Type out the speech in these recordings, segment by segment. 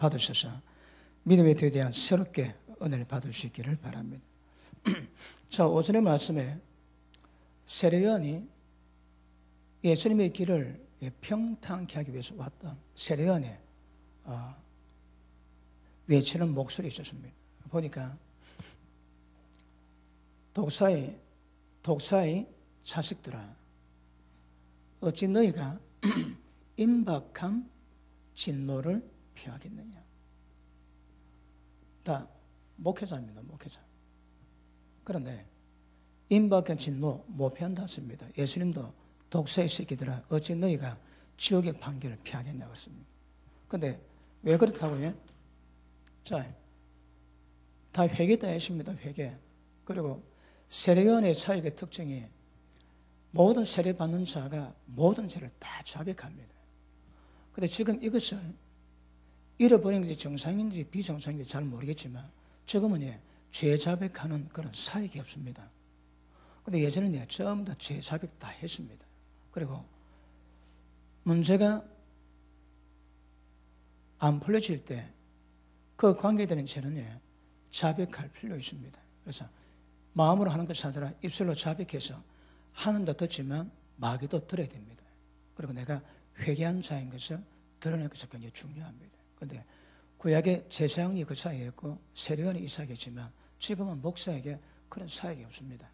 받으셔서 믿음의 뒤에 대한 새롭게 은혜를 받을 수 있기를 바랍니다. 자, 오전의 말씀에 세례요한이 예수님의 길을 평탄케 하기 위해서 왔던 세례요한의 외치는 목소리 있었습니다. 보니까 독사의 자식들아, 어찌 너희가 임박한 진노를 피하겠느냐. 다 목회자입니다. 목회자. 그런데 임박한 진노 못 피한다 했습니다. 예수님도 독사의 새끼들아, 어찌 너희가 지옥의 판결을 피하겠냐고 했습니다. 그런데 왜 그렇다고요? 자, 다 회개다 했습니다. 회개. 그리고 세례요한의 사역의 특징이 모든 세례받는 자가 모든 죄를 다 자백합니다. 그런데 지금 이것을 잃어버린 것이 정상인지 비정상인지 잘 모르겠지만 지금은 죄 자백하는 그런 사역이 없습니다. 그런데 예전에는 전부 다 죄 자백 다 했습니다. 그리고 문제가 안 풀려질 때 그 관계되는 죄는 자백할 필요 있습니다. 그래서 마음으로 하는 것이 아니라 입술로 자백해서 하나님도 듣지만 마귀도 들어야 됩니다. 그리고 내가 회개한 자인 것을 드러낼 것이 굉장히 중요합니다. 그런데 구약의 제사장이 그 사이였고 세례요한이 이 사이였지만 지금은 목사에게 그런 사역이 없습니다.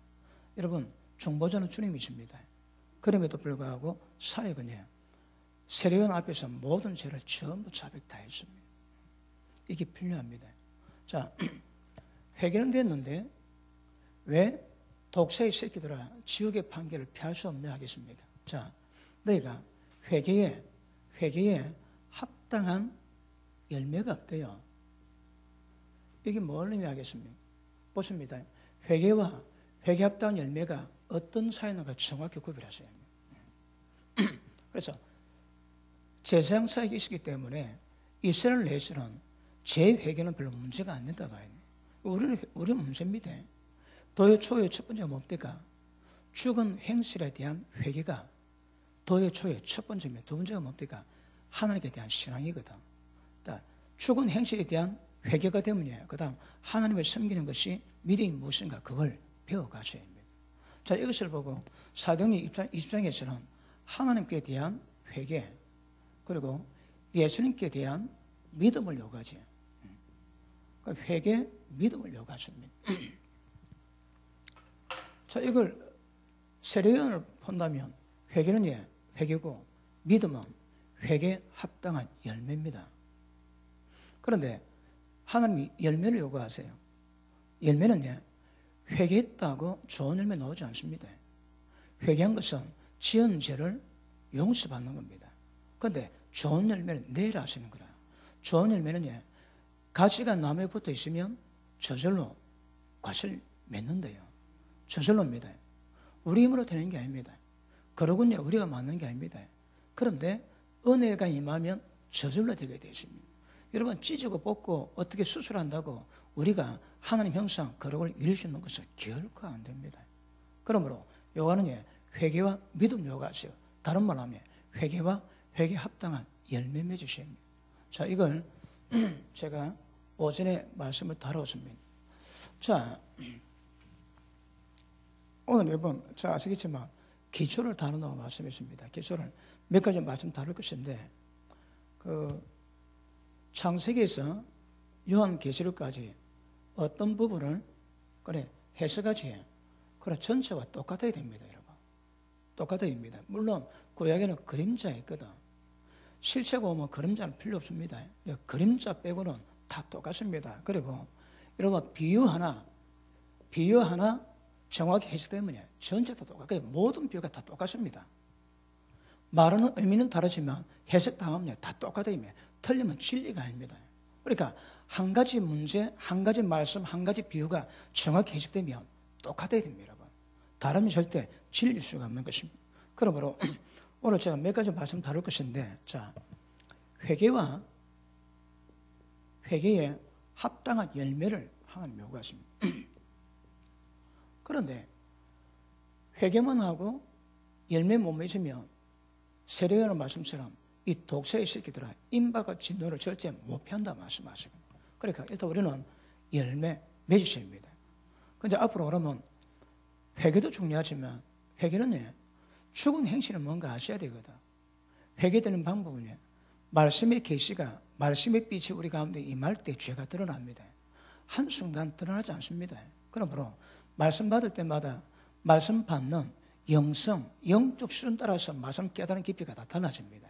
여러분, 중보자는 주님이십니다. 그럼에도 불구하고 사역은 세례요한 앞에서 모든 죄를 전부 자백 다 했습니다. 이게 필요합니다. 자, 회개는 됐는데 왜 독사의 새끼들아 지옥의 판결을 피할 수 없냐 하겠습니까? 자, 너희가 회개에 합당한 열매가 없대요. 이게 뭘 의미하겠습니까? 보십니다. 회개와 회개 합당한 열매가 어떤 사이인가 정확히 구별하셔야 합니다. 그래서 제사장 사역이 있었기 때문에 이스라엘 내에서는 재회개는 별로 문제가 안 된다 봐요. 우리는 문제입니다. 도의 초의 첫 번째가 뭡니까? 죽은 행실에 대한 회개가 도의 초의 첫 번째입니다. 두 번째가 뭡니까? 하나님께 대한 신앙이거든. 죽은 행실에 대한 회개가 되면 그 다음 하나님을 섬기는 것이 믿음이 무엇인가 그걸 배워가셔야 합니다. 자, 이것을 보고 사도행전 20장에서는 하나님께 대한 회개 그리고 예수님께 대한 믿음을 요구하지. 회개, 믿음을 요구하십니다. 자, 이걸 세례요한을 본다면 회개는 회개고 믿음은 회개에 합당한 열매입니다. 그런데 하나님이 열매를 요구하세요. 열매는 회개했다고 좋은 열매 나오지 않습니다. 회개한 것은 지은 죄를 용서받는 겁니다. 그런데 좋은 열매를 내라 하시는 거라. 좋은 열매는 가지가 나무에 붙어 있으면 저절로 갓을 맺는데요. 저절로입니다. 우리 힘으로 되는 게 아닙니다. 그러군요. 우리가 맞는 게 아닙니다. 그런데 은혜가 임하면 저절로 되게 되어 있습니다. 여러분, 찢고 뽑고 어떻게 수술한다고 우리가 하나님 형상 거룩을 이룰 수 있는 것은 결코 안 됩니다. 그러므로 요한은 회개와 믿음 요구하세요. 다른 말로 하면 회개와 회개 합당한 열매 맺으셔야 합니다. 자, 이걸 제가 오전에 말씀을 다루었습니다. 자, 오늘 여러분, 자, 아시겠지만 기초를 다룬다고 말씀했습니다. 기초를 몇 가지 말씀 다룰 것인데 창세기에서 요한계시록까지 어떤 부분을 해석하지 전체와 똑같아야 됩니다. 여러분, 똑같아야 됩니다. 물론 구약에는 그림자가 있거든. 실체가 오면 그림자는 필요 없습니다. 그림자 빼고는 다 똑같습니다. 그리고 여러분, 비유 하나 정확히 해석되면 전체 다 똑같아요. 모든 비유가 다 똑같습니다. 말하는 의미는 다르지만 해석 당하면 다 똑같아요. 틀리면 진리가 아닙니다. 그러니까 한 가지 문제, 한 가지 말씀, 한 가지 비유가 정확히 해석되면 똑같아야 됩니다. 여러분. 다르면 절대 진리일 수가 없는 것입니다. 그러므로 오늘 제가 몇 가지 말씀 다룰 것인데, 자, 회개에 합당한 열매를 하나님 요구하십니다. 그런데 회개만 하고 열매 못 맺으면 세례요한의 말씀처럼 이 독세의 새끼들아 인바가 진노를 절대 못 피한다 말씀하시고, 그러니까 일단 우리는 열매 맺으십니다. 근데 앞으로 그러면 회개도 중요하지만 회개는 죽은 행실은 뭔가 아셔야 되거든. 회개되는 방법은 말씀의 계시가, 말씀의 빛이 우리 가운데 임할 때 죄가 드러납니다. 한순간 드러나지 않습니다. 그러므로 말씀 받을 때마다 말씀 받는 영성, 영적 수준 따라서 말씀 깨달은 깊이가 다 달라집니다.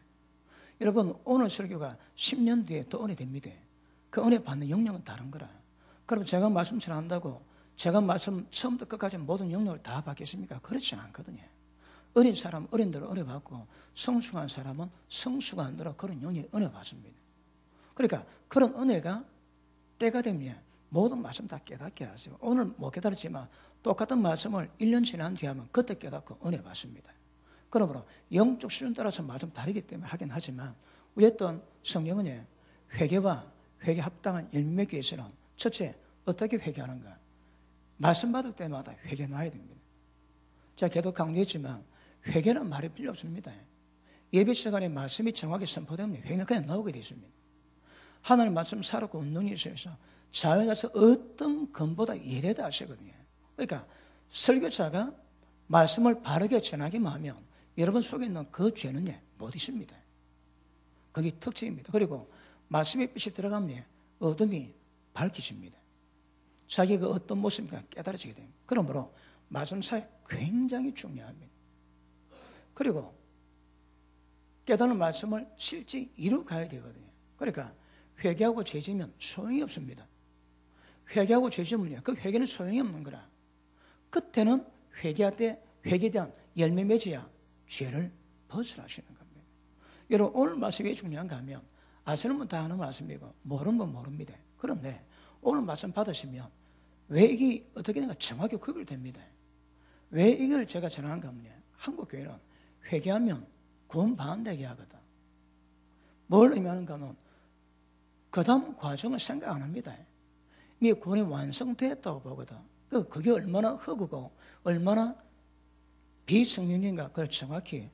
여러분 오늘 설교가 10년 뒤에 또 은혜 됩니다. 그 은혜 받는 영역은 다른 거라. 그럼 제가 말씀 전한다고 제가 말씀 처음부터 끝까지 모든 영역을 다 받겠습니까? 그렇지 않거든요. 어린 사람은 어린 대로 은혜 받고 성숙한 사람은 성숙한 대로 그런 영역에 은혜 받습니다. 그러니까 그런 은혜가 때가 되면 모든 말씀 다 깨닫게 하세요. 오늘 못 깨달았지만 똑같은 말씀을 1년 지난 뒤에 하면 그때 깨닫고 은혜 받습니다. 그러므로 영적 수준 따라서 말씀 다르기 때문에 하긴 하지만 우리 어떤 성경은 회개와 회개 합당한 열매 맺기 위해서는 첫째 어떻게 회개하는가? 말씀 받을 때마다 회개 놔야 됩니다. 제가 계속 강조했지만 회개는 말이 필요 없습니다. 예배 시간에 말씀이 정확히 선포되면 회개는 그냥 나오게 되어 있습니다. 하나님 말씀 살았고 운동이 있어서 자연에서 어떤 건보다 예래다 하시거든요. 그러니까 설교자가 말씀을 바르게 전하기만 하면 여러분 속에 있는 그 죄는 못 있습니다. 그게 특징입니다. 그리고 말씀의 빛이 들어가면 어둠이 밝혀집니다. 자기가 어떤 모습인가 깨달아지게 됩니다. 그러므로 말씀 사역 굉장히 중요합니다. 그리고 깨달은 말씀을 실제 이루어가야 되거든요. 그러니까 회개하고 죄지면 소용이 없습니다. 회개하고 죄지면요, 그 회개는 소용이 없는 거라. 그때는 회개할 때 회개에 대한 열매 맺어야 죄를 벗어나시는 겁니다. 여러분 오늘 말씀이 왜 중요한가 하면 아시는 분 다 아는 말씀이고 모르는 분 모릅니다. 그런데 오늘 말씀 받으시면 왜 이게 어떻게 되는가 정확히 구별됩니다. 왜 이걸 제가 전하는가 하면 한국교회는 회개하면 구원받는다 얘기하거든. 뭘 의미하는가 하면 그 다음 과정을 생각 안 합니다. 이게 구원이 완성됐다고 보거든. 그게 얼마나 흑우고 얼마나 비성령인가 그걸 정확히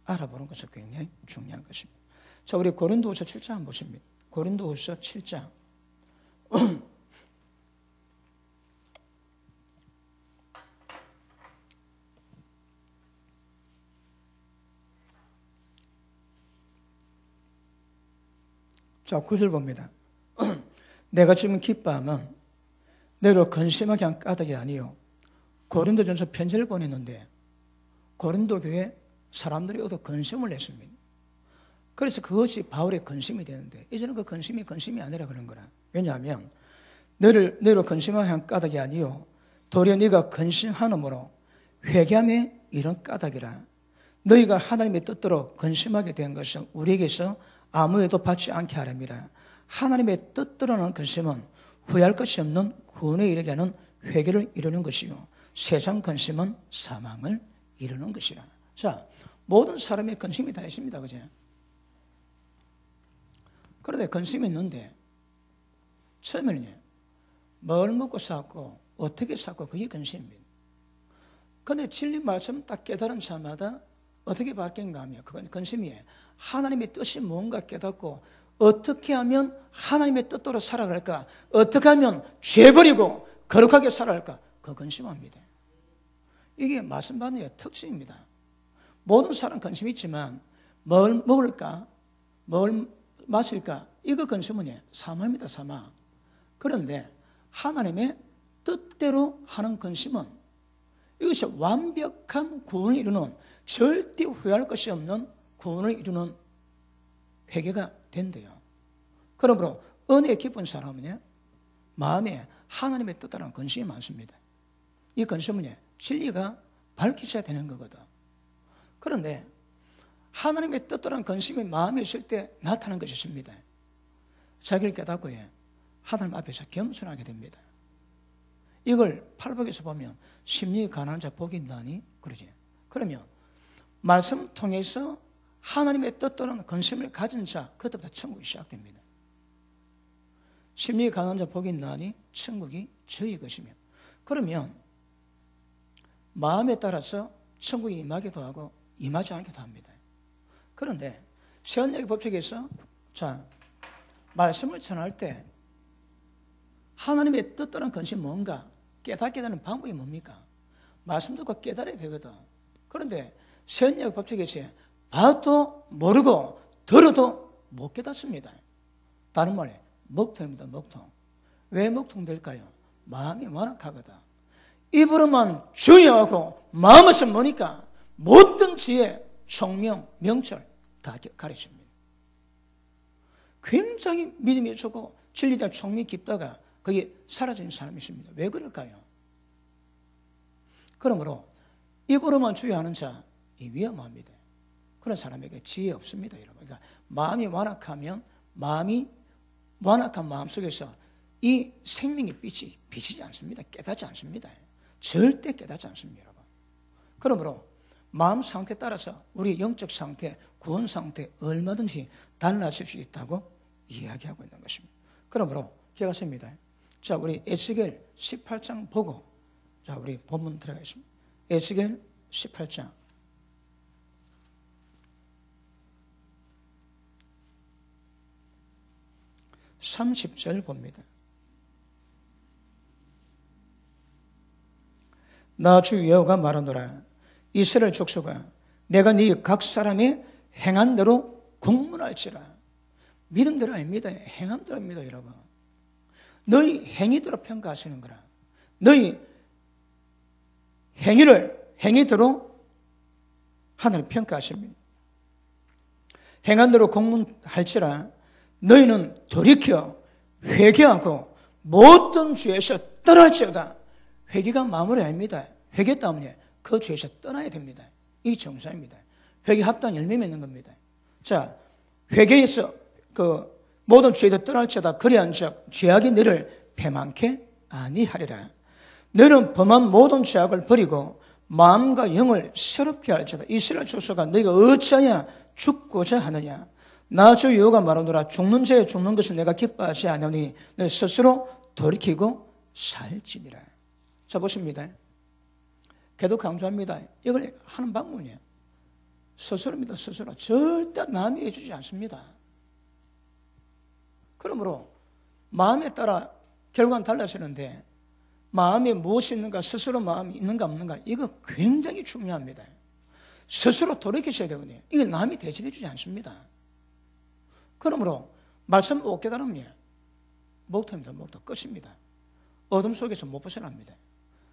알아보는 것이 굉장히 중요한 것입니다. 자, 우리 고린도후서 7장 한번 보십니다. 고린도후서 7장 자, 9절 봅니다. 내가 지금 기뻐하면 너로 근심하게 한 까닭이 아니요. 고린도전서 편지를 보냈는데 고린도 교회 사람들이 얻어 근심을 냈습니다. 그래서 그것이 바울의 근심이 되는데 이제는 그 근심이 아니라 그런 거라. 왜냐하면 너로 근심하게 한 까닭이 아니요. 도리어 네가 근심하므로 회개함에 이런 까닭이라. 너희가 하나님의 뜻대로 근심하게 된 것은 우리에게서 아무에도 받지 않게 하렵니다. 하나님의 뜻대로는 근심은 후회할 것이 없는 구원에 이르게 하는 회개를 이루는 것이요. 세상 근심은 사망을 이루는 것이라. 자, 모든 사람의 근심이 다 있습니다. 그죠? 그런데 근심이 있는데 처음에는요, 뭘 먹고 살고 어떻게 살고 그게 근심입니다. 그런데 진리 말씀 딱 깨달은 자마다 어떻게 바뀐가 하면 그건 근심이에요. 하나님의 뜻이 뭔가 깨닫고 어떻게 하면 하나님의 뜻대로 살아갈까? 어떻게 하면 죄 버리고 거룩하게 살아갈까? 그 근심합니다. 이게 말씀 받는 특징입니다. 모든 사람 근심이 있지만 뭘 먹을까? 뭘 마실까? 이거 근심은 사망입니다. 사망. 그런데 하나님의 뜻대로 하는 근심은 이것이 완벽한 구원을 이루는 절대 후회할 것이 없는 구원을 이루는 회개가 된대요. 그러므로 은혜 깊은 사람은 마음에 하나님의 뜻다는 근심이 많습니다. 이 근심은 진리가 밝혀져야 되는 거거든. 그런데 하나님의 뜻다는 근심이 마음에 있을 때 나타나는 것이 있습니다. 자기를 깨닫고 하나님 앞에서 겸손하게 됩니다. 이걸 팔복에서 보면 심령이 가난한 자 복이 있나니 그러지. 그러면 말씀 통해서 하나님의 뜻대로는 근심을 가진 자 그때부터 천국이 시작됩니다. 심령이 가난한 자 복이 있나니 천국이 저희 것이며. 그러면 마음에 따라서 천국이 임하기도 하고 임하지 않기도 합니다. 그런데 새언약의 법칙에서 자, 말씀을 전할 때 하나님의 뜻대로 것이 뭔가 깨닫게 되는 방법이 뭡니까? 말씀 듣고 깨달아야 되거든. 그런데 새언약의 법칙에서 봐도 모르고 들어도 못 깨닫습니다. 다른 말에 먹통입니다. 먹통. 왜 먹통 될까요? 마음이 완악하거든. 입으로만 주의하고 마음에서 뭐니까 모든 지혜, 총명, 명철 다 가르칩니다. 굉장히 믿음이 좋고 진리에 대한 총명이 깊다가 그게 사라진 사람이 있습니다. 왜 그럴까요? 그러므로 입으로만 주의하는 자 위험합니다. 그런 사람에게 지혜 없습니다, 여러분. 그러니까 마음이 완악하면 마음이 완악한 마음 속에서 이 생명의 빛이 비치지 않습니다. 깨닫지 않습니다. 절대 깨닫지 않습니다, 여러분. 그러므로 마음 상태에 따라서 우리 영적 상태, 구원 상태 얼마든지 달라질 수 있다고 이야기하고 있는 것입니다. 그러므로 기억하십니다. 자, 우리 에스겔 18장 보고 자, 우리 본문 들어가겠습니다. 에스겔 18장 30절 봅니다. 나 주 여호와가 말하노라. 이스라엘 족속아, 내가 네 각 사람이 행한 대로 국문할지라. 믿음대로 아닙니다. 행함대로입니다, 여러분. 너희 행위대로 평가하시는 거라. 너희 행위대로 하나님 평가하십니다. 행한 대로 공문할지라. 너희는 돌이켜 회개하고 모든 죄에서 떠날지어다. 회개가 마무리 아닙니다. 회개 때문에 그 죄에서 떠나야 됩니다. 이게 정상입니다. 회개 합당 열매 맺는 겁니다. 자, 회개에서 그 모든 죄에서 떠날지어다. 그리한즉 죄악이 너를 패망케 아니하리라. 너는 범한 모든 죄악을 버리고 마음과 영을 새롭게 할지어다. 이스라엘 족속아, 너희가 어찌하여 죽고자 하느냐? 나 주 여호와가 말하노라. 죽는 자에 죽는 것을 내가 기뻐하지 않으니 너 스스로 돌이키고 살지니라. 자, 보십니다. 계속 강조합니다. 이걸 하는 방법이에요. 스스로입니다. 스스로. 절대 남이 해주지 않습니다. 그러므로 마음에 따라 결과는 달라지는데 마음에 무엇이 있는가, 스스로 마음이 있는가 없는가, 이거 굉장히 중요합니다. 스스로 돌이키셔야 되거든요. 이거 남이 대신해 주지 않습니다. 그러므로 말씀 못 깨달으면 목통입니다. 목통 끝입니다. 어둠 속에서 못 벗어납니다.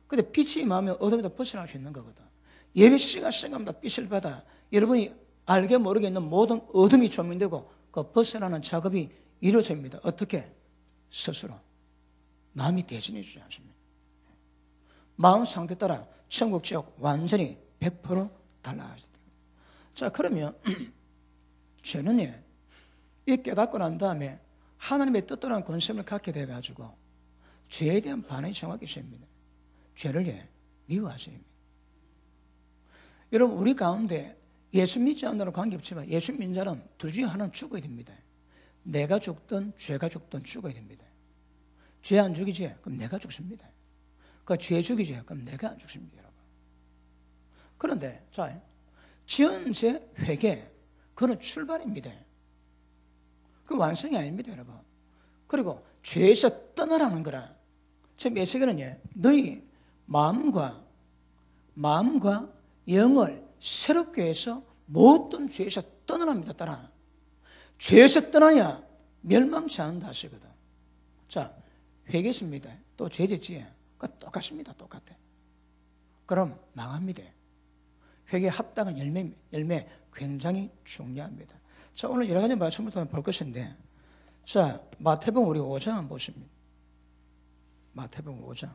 근데 빛이 임하면 어둠에서 벗어날 수 있는 거거든. 예배 시간마다 빛을 받아 여러분이 알게 모르게 있는 모든 어둠이 조명되고 그 벗어나는 작업이 이루어집니다. 어떻게? 스스로. 남이 대신해 주지 않습니다. 마음 상태 따라 천국 지역 완전히 100% 달라집니다. 자, 그러면 죄는요, 이 깨닫고 난 다음에 하나님의 뜻대로 권심을 갖게 돼가지고 죄에 대한 반응이 정확히 있습니다. 죄를 미워하셔야 합니다. 여러분, 우리 가운데 예수 믿지 않는 관계없지만 예수 믿는 자는 둘 중에 하나는 죽어야 됩니다. 내가 죽든 죄가 죽든 죽어야 됩니다. 죄 안 죽이지? 그럼 내가 죽습니다. 그 죄 죽이지? 그럼 내가 안 죽습니다, 여러분. 그런데 자, 지은 죄 회개, 그건 출발입니다. 그 완성이 아닙니다, 여러분. 그리고 죄에서 떠나라는 거라. 지금 에스겔은요, 너희 마음과 영을 새롭게 해서 모든 죄에서 떠나랍니다. 따라. 죄에서 떠나야 멸망치 않는다 하시거든. 자, 회개했습니다. 또 죄 짓지? 똑같습니다. 똑같아. 그럼 망합니다. 회개 합당한 열매 굉장히 중요합니다. 자, 오늘 여러 가지 말씀을 볼 것인데, 자, 마태복음 우리 5장 한번 보십니다. 마태복음 5장.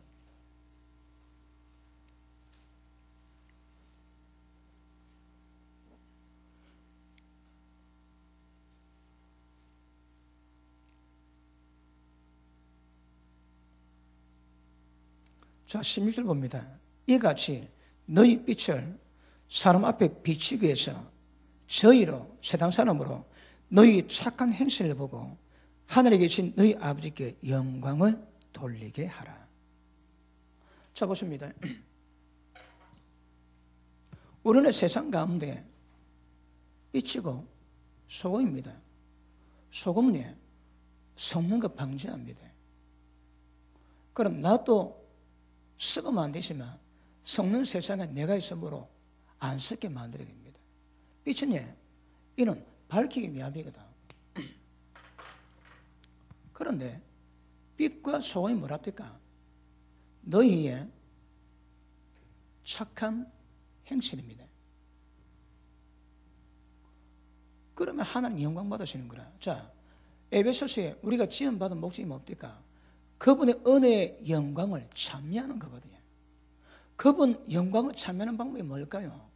자, 16절 봅니다. 이같이 너희 빛을 사람 앞에 비치기 위해서 저희로, 세상 사람으로 너희 착한 행실을 보고 하늘에 계신 너희 아버지께 영광을 돌리게 하라. 자, 보십니다. 우리는 세상 가운데 비치고 소금입니다. 소금은 섞는 거 방지합니다. 그럼 나도 썩으면 안 되지만 섞는 세상에 내가 있으므로 안 썩게 만들어야 됩니다. 빛은 이는 밝히기 위함이거든. 그런데 빛과 소금이 뭐랍니까? 너희의 착한 행실입니다. 그러면 하나님 영광 받으시는 거라. 자, 에베소서에 우리가 지원받은 목적이 뭡니까? 그분의 은혜의 영광을 찬미하는 거거든요. 그분 영광을 찬미하는 방법이 뭘까요?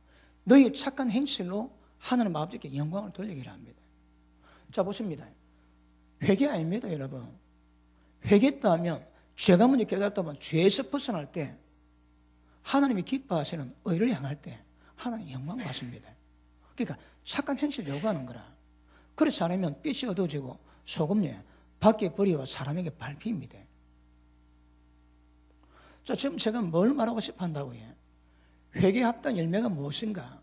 너희 착한 행실로 하나님 아버지께 영광을 돌리기를 합니다. 자, 보십니다. 회개 아닙니다, 여러분. 회개했다 하면, 죄가 먼저 깨닫다 하면 죄에서 벗어날 때 하나님이 기뻐하시는 의를 향할 때 하나님 영광 받습니다. 그러니까 착한 행실 요구하는 거라. 그렇지 않으면 빛이 어두워지고 소금이 밖에 버리와 사람에게 밟힙니다. 자, 지금 제가 뭘 말하고 싶어 한다고요? 회개에 합당한 열매가 무엇인가?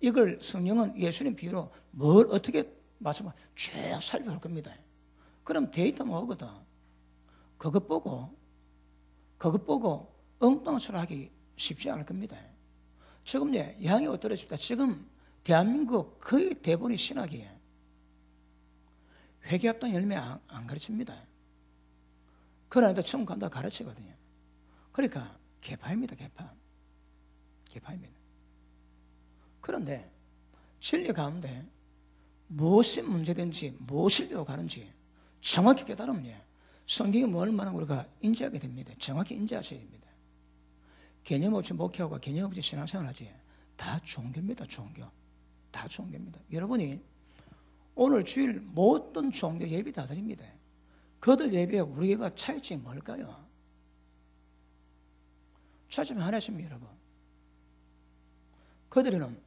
이걸 성령은 예수님 비유로 뭘 어떻게 말씀을 쭉 살펴볼 겁니다. 그럼 데이터 나오거든. 그것 보고 엉뚱한 소리 하기 쉽지 않을 겁니다. 지금 양이 어떠십니까? 지금 대한민국 거의 대부분이 신학이에요. 회개 합당 열매 안 가르칩니다. 그러나 천국 간다고 가르치거든요. 그러니까 개파입니다. 개파입니다. 그런데 진리 가운데 무엇이 문제된지 무엇을 요구하는지 정확히 깨달으면 성경이 뭘 말하는 우리가 인지하게 됩니다. 정확히 인지하셔야 됩니다. 개념 없이 목회하고 개념 없이 신앙생활 하지. 다 종교입니다. 다 종교입니다. 여러분이 오늘 주일 모든 종교 예배 다 드립니다. 그들 예배와 우리 예배와 차이점이 뭘까요? 차이점이 하나십니다, 여러분. 그들은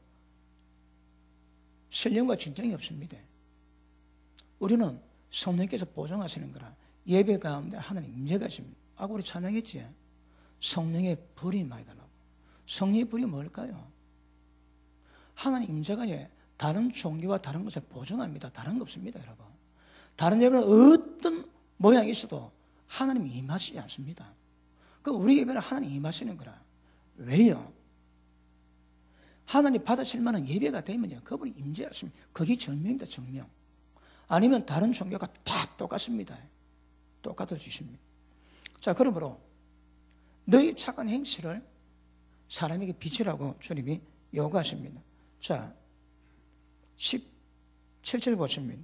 신령과 진정이 없습니다. 우리는 성령께서 보정하시는 거라. 예배 가운데 하나님 임재가 있습니다. 아까 우리 찬양했지? 성령의 불이 많이 달라고. 성령의 불이 뭘까요? 하나님 임재가 다른 종교와 다른 것을 보정합니다. 다른 거 없습니다, 여러분. 다른 예배는 어떤 모양이 있어도 하나님이 임하시지 않습니다. 그 우리 예배는 하나님 임하시는 거라. 왜요? 하나님 받으실 만한 예배가 되면요, 그분이 임재하십니다. 그게 증명입니다, 증명. 아니면 다른 종교가 다 똑같습니다. 똑같아 주십니다. 자, 그러므로 너희 착한 행실을 사람에게 비치라고 주님이 요구하십니다. 자, 17절 보십니다.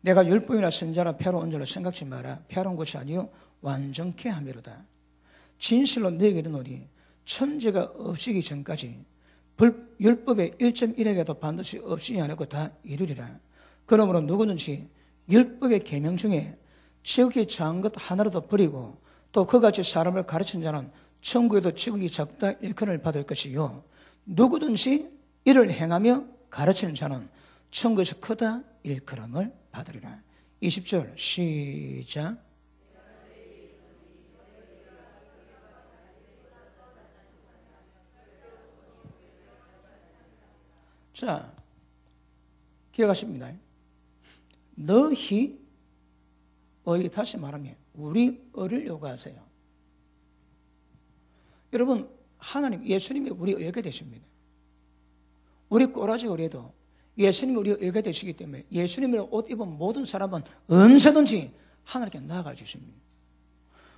내가 율법이나 선자나 패로운 줄로 생각지 마라. 패로운 것이 아니요 완전케 함이로다. 진실로 너에게 이르노니 천지가 없이기 전까지 율법의 1.1에게도 반드시 없이지 않고 다 이루리라. 그러므로 누구든지 율법의 계명 중에 지극히 작은 것 하나라도 버리고 또 그같이 사람을 가르친 자는 천국에도 지극히 적다 일컬음을 받을 것이요 누구든지 이를 행하며 가르치는 자는 천국에서 크다 일컬음을 받으리라. 20절 시작. 자, 기억하십니다. 너희 다시 말하면 우리 의를 요구하세요. 여러분, 하나님 예수님이 우리 의가 되십니다. 우리 꼬라지 의뢰도 예수님이 우리 의가 되시기 때문에 예수님을 옷 입은 모든 사람은 언제든지 하나님께 나아갈 수 있습니다.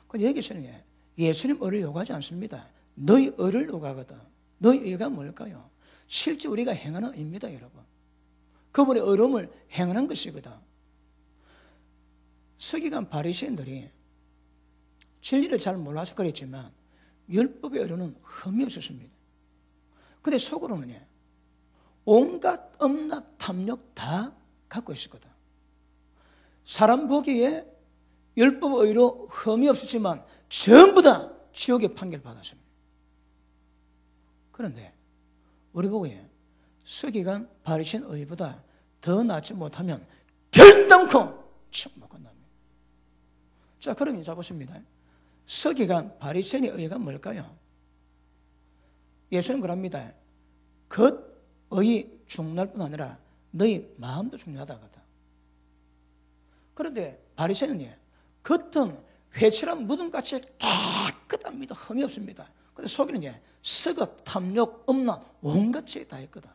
그 여기서는 예수님 의를 요구하지 않습니다. 너희 의를 요구하거든. 너희 의가 뭘까요? 실제 우리가 행하는 의입니다, 여러분. 그분의 의로움을 행하는 것이거든. 서기관 바리새인들이 진리를 잘 몰라서 그랬지만 율법의 의로는 흠이 없었습니다. 그런데 속으로는 온갖 엄납, 탐욕 다 갖고 있었거든. 사람 보기에 율법 의로 흠이 없었지만 전부 다 지옥의 판결 받았습니다. 그런데 우리 보기에 서기관 바리새인 의보다 더 낫지 못하면 결단코 지옥 못 간답니다. 자, 그럼 이제 보십니다. 서기관 바리새인의 의가 뭘까요? 예수님 그럽니다. 겉의 중요할 뿐 아니라 너희 마음도 중요하다거든. 그런데 바리새인은 겉은 회칠한 무덤같이 깨끗합니다. 흠이 없습니다. 근데 속에는 서걱, 탐욕, 음란, 온갖 죄 다 있거든.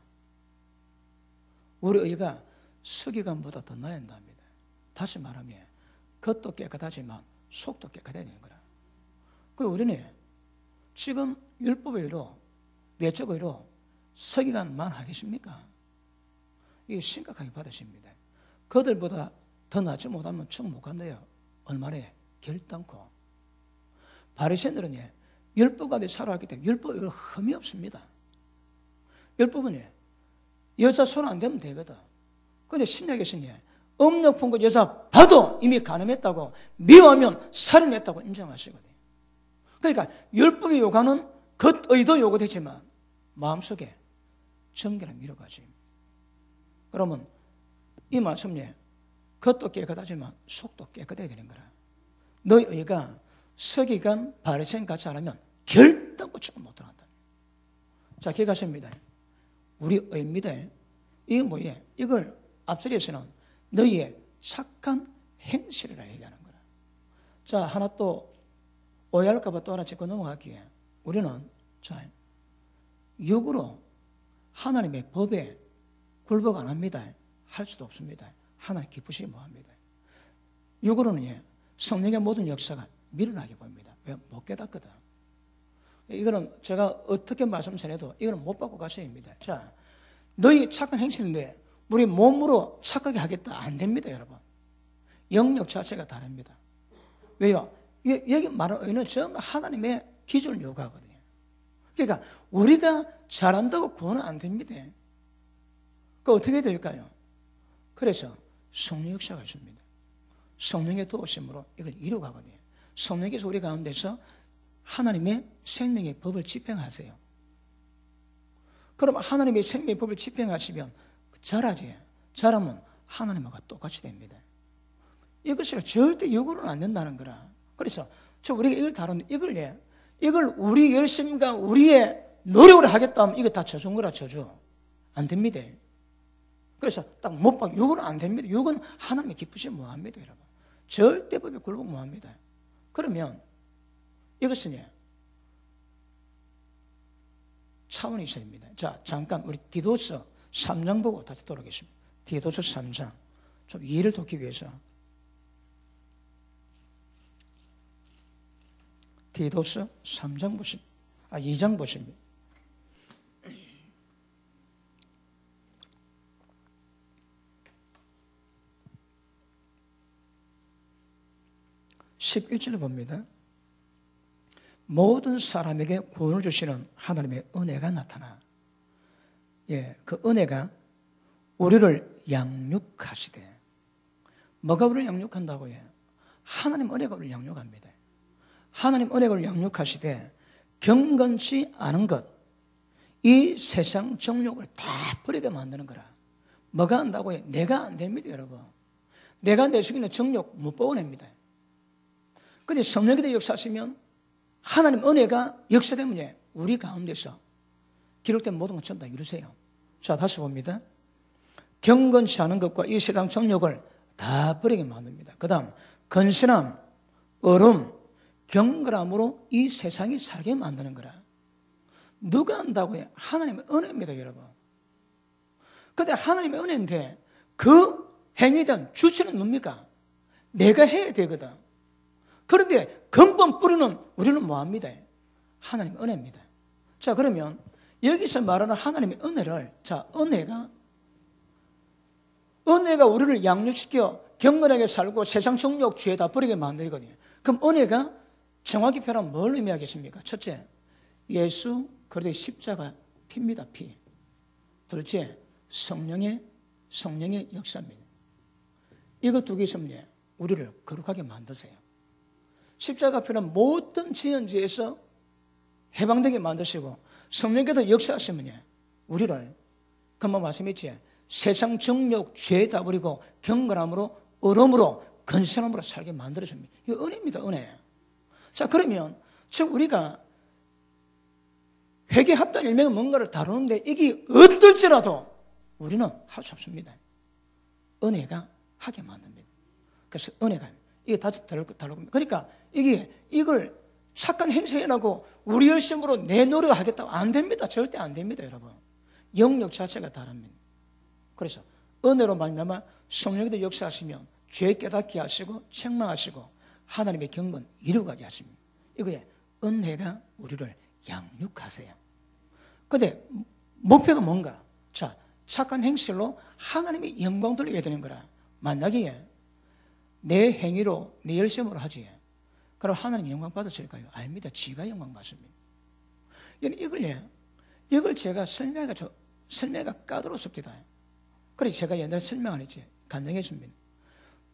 우리 의가 서기관보다 더 나아야 한답니다. 다시 말하면 겉도 깨끗하지만 속도 깨끗해야 되는 거라. 그리고 우리는 지금 율법의 의로, 외적 의로 서기관만 하겠습니까? 이게 심각하게 받으십니다. 그들보다 더 낫지 못하면 충 못 간대요. 얼마나 결단코. 바리새인들은 율법 가운데 살아왔기 때문에 율법에 흠이 없습니다. 율법은 여자 손 안 대면 되거든. 그런데 신약에서는 음욕 품고 여자 봐도 이미 간음했다고, 미워하면 살인했다고 인정하시거든요. 그러니까 율법이 요구하는 겉의도 요구되지만 마음속에 정결함 이루어가지. 그러면 이 말씀에 겉도 깨끗하지만 속도 깨끗해야 되는 거라. 너희 의가 서기관 바리새인 같이 안 하면 결단코 조금 못 들어간다. 자, 기억하십니다. 우리 의입니다. 이게 뭐예요? 이걸 앞서에서는 너희의 착한 행실이라 얘기하는 거라. 자, 하나 또 오해할까봐 또 하나 짚고 넘어갈게요. 우리는 자, 육으로 하나님의 법에 굴복 안 합니다. 할 수도 없습니다. 하나님 기쁘시게 뭐합니다. 육으로는 성령의 모든 역사가 미련하게 보입니다. 왜? 못 깨닫거든. 이거는 제가 어떻게 말씀 전해도 이거는 못 받고 가셔야 합니다. 자, 너희 착한 행실인데 우리 몸으로 착하게 하겠다. 안 됩니다, 여러분. 영역 자체가 다릅니다. 왜요? 여기 말하는 의는 전부 하나님의 기준을 요구하거든요. 그러니까 우리가 잘한다고 구원은 안 됩니다. 그 어떻게 될까요? 그래서 성령 역사가 있습니다. 성령의 도우심으로 이걸 이루어가거든요. 성령께서 우리 가운데서 하나님의 생명의 법을 집행하세요. 그럼 하나님의 생명의 법을 집행하시면 잘하지. 잘하면 하나님과 똑같이 됩니다. 이것을 절대 요구는 안 된다는 거라. 그래서 우리가 이걸 다루는데 이걸 우리 열심과 우리의 노력으로 하겠다 하면 이거 다 저준 거라 저주. 안 됩니다. 그래서 딱 못 박, 육은 안 됩니다. 육은 하나님의 기쁘시면 뭐합니다, 여러분. 절대 법에 굴복 뭐합니다. 그러면 이것은 차원이 있어야 합니다. 자, 잠깐 우리 디도서 3장 보고 다시 돌아오겠습니다. 디도서 3장. 좀 이해를 돕기 위해서. 디도서 3장 보십니다. 2장 보십니다. 11절을 봅니다. 모든 사람에게 구원을 주시는 하나님의 은혜가 나타나. 그 은혜가 우리를 양육하시되. 뭐가 우리를 양육한다고요? 하나님 은혜가 우리를 양육합니다. 하나님 은혜가 우리를 양육하시되 경건치 않은 것, 이 세상 정욕을 다 버리게 만드는 거라. 뭐가 한다고요? 내가 안 됩니다, 여러분. 내가 내 속에 있는 정욕 못 뽑아냅니다. 그런데 성령께서 역사하시면 하나님 은혜가 역사되면 우리 가운데서 기록된 모든 것 전부 다 이루세요. 자, 다시 봅니다. 경건치 않은 것과 이 세상 정욕을 다 버리게 만듭니다. 그 다음 건실함, 얼음, 경건함으로 이 세상이 살게 만드는 거라. 누가 한다고요? 하나님의 은혜입니다, 여러분. 그런데 하나님의 은혜인데 그 행위에 대한 주체는 뭡니까? 내가 해야 되거든. 그런데 근본 뿌리는 우리는 뭐합니다? 하나님의 은혜입니다. 자, 그러면 여기서 말하는 하나님의 은혜를, 자, 은혜가 우리를 양육시켜 경건하게 살고 세상 정욕 죄 다 버리게 만들거든요. 그럼 은혜가 정확히 표현하면 뭘 의미하겠습니까? 첫째, 예수 그리스도의 십자가 피입니다. 피. 둘째, 성령의 역사입니다. 이거 두 개 있으면 우리를 거룩하게 만드세요. 십자가 표현은 모든 지연지에서 해방되게 만드시고 성령께서 역사하시면 우리를 금방 말씀했지, 세상 정욕 죄 다 버리고 경건함으로 얼음으로 건실함으로 살게 만들어줍니다. 이거 은혜입니다, 은혜. 자, 그러면 지금 우리가 회개 합당 일명의 뭔가를 다루는데 이게 어떨지라도 우리는 할 수 없습니다. 은혜가 하게 만듭니다. 그래서 은혜가 이게 다 다를 겁니다. 그러니까 이걸 착한 행세라고 우리 열심으로 내 노력하겠다고 안 됩니다. 절대 안 됩니다, 여러분. 영역 자체가 다릅니다. 그래서 은혜로 말미암아 성령께서 역사하시며 죄 깨닫게 하시고 책망하시고 하나님의 경건 이루어가게 하십니다. 이거에 은혜가 우리를 양육하세요. 그런데 목표가 뭔가? 자, 착한 행실로 하나님의 영광 돌리게 되는 거라. 만약에 내 행위로 내 열심으로 하지, 그럼 하나님 영광 받으실까요? 아닙니다. 지가 영광 받습니다. 이걸 제가 설명하기가 까다롭습니다. 그래서 제가 옛날에 설명 안 했지. 간증했습니다.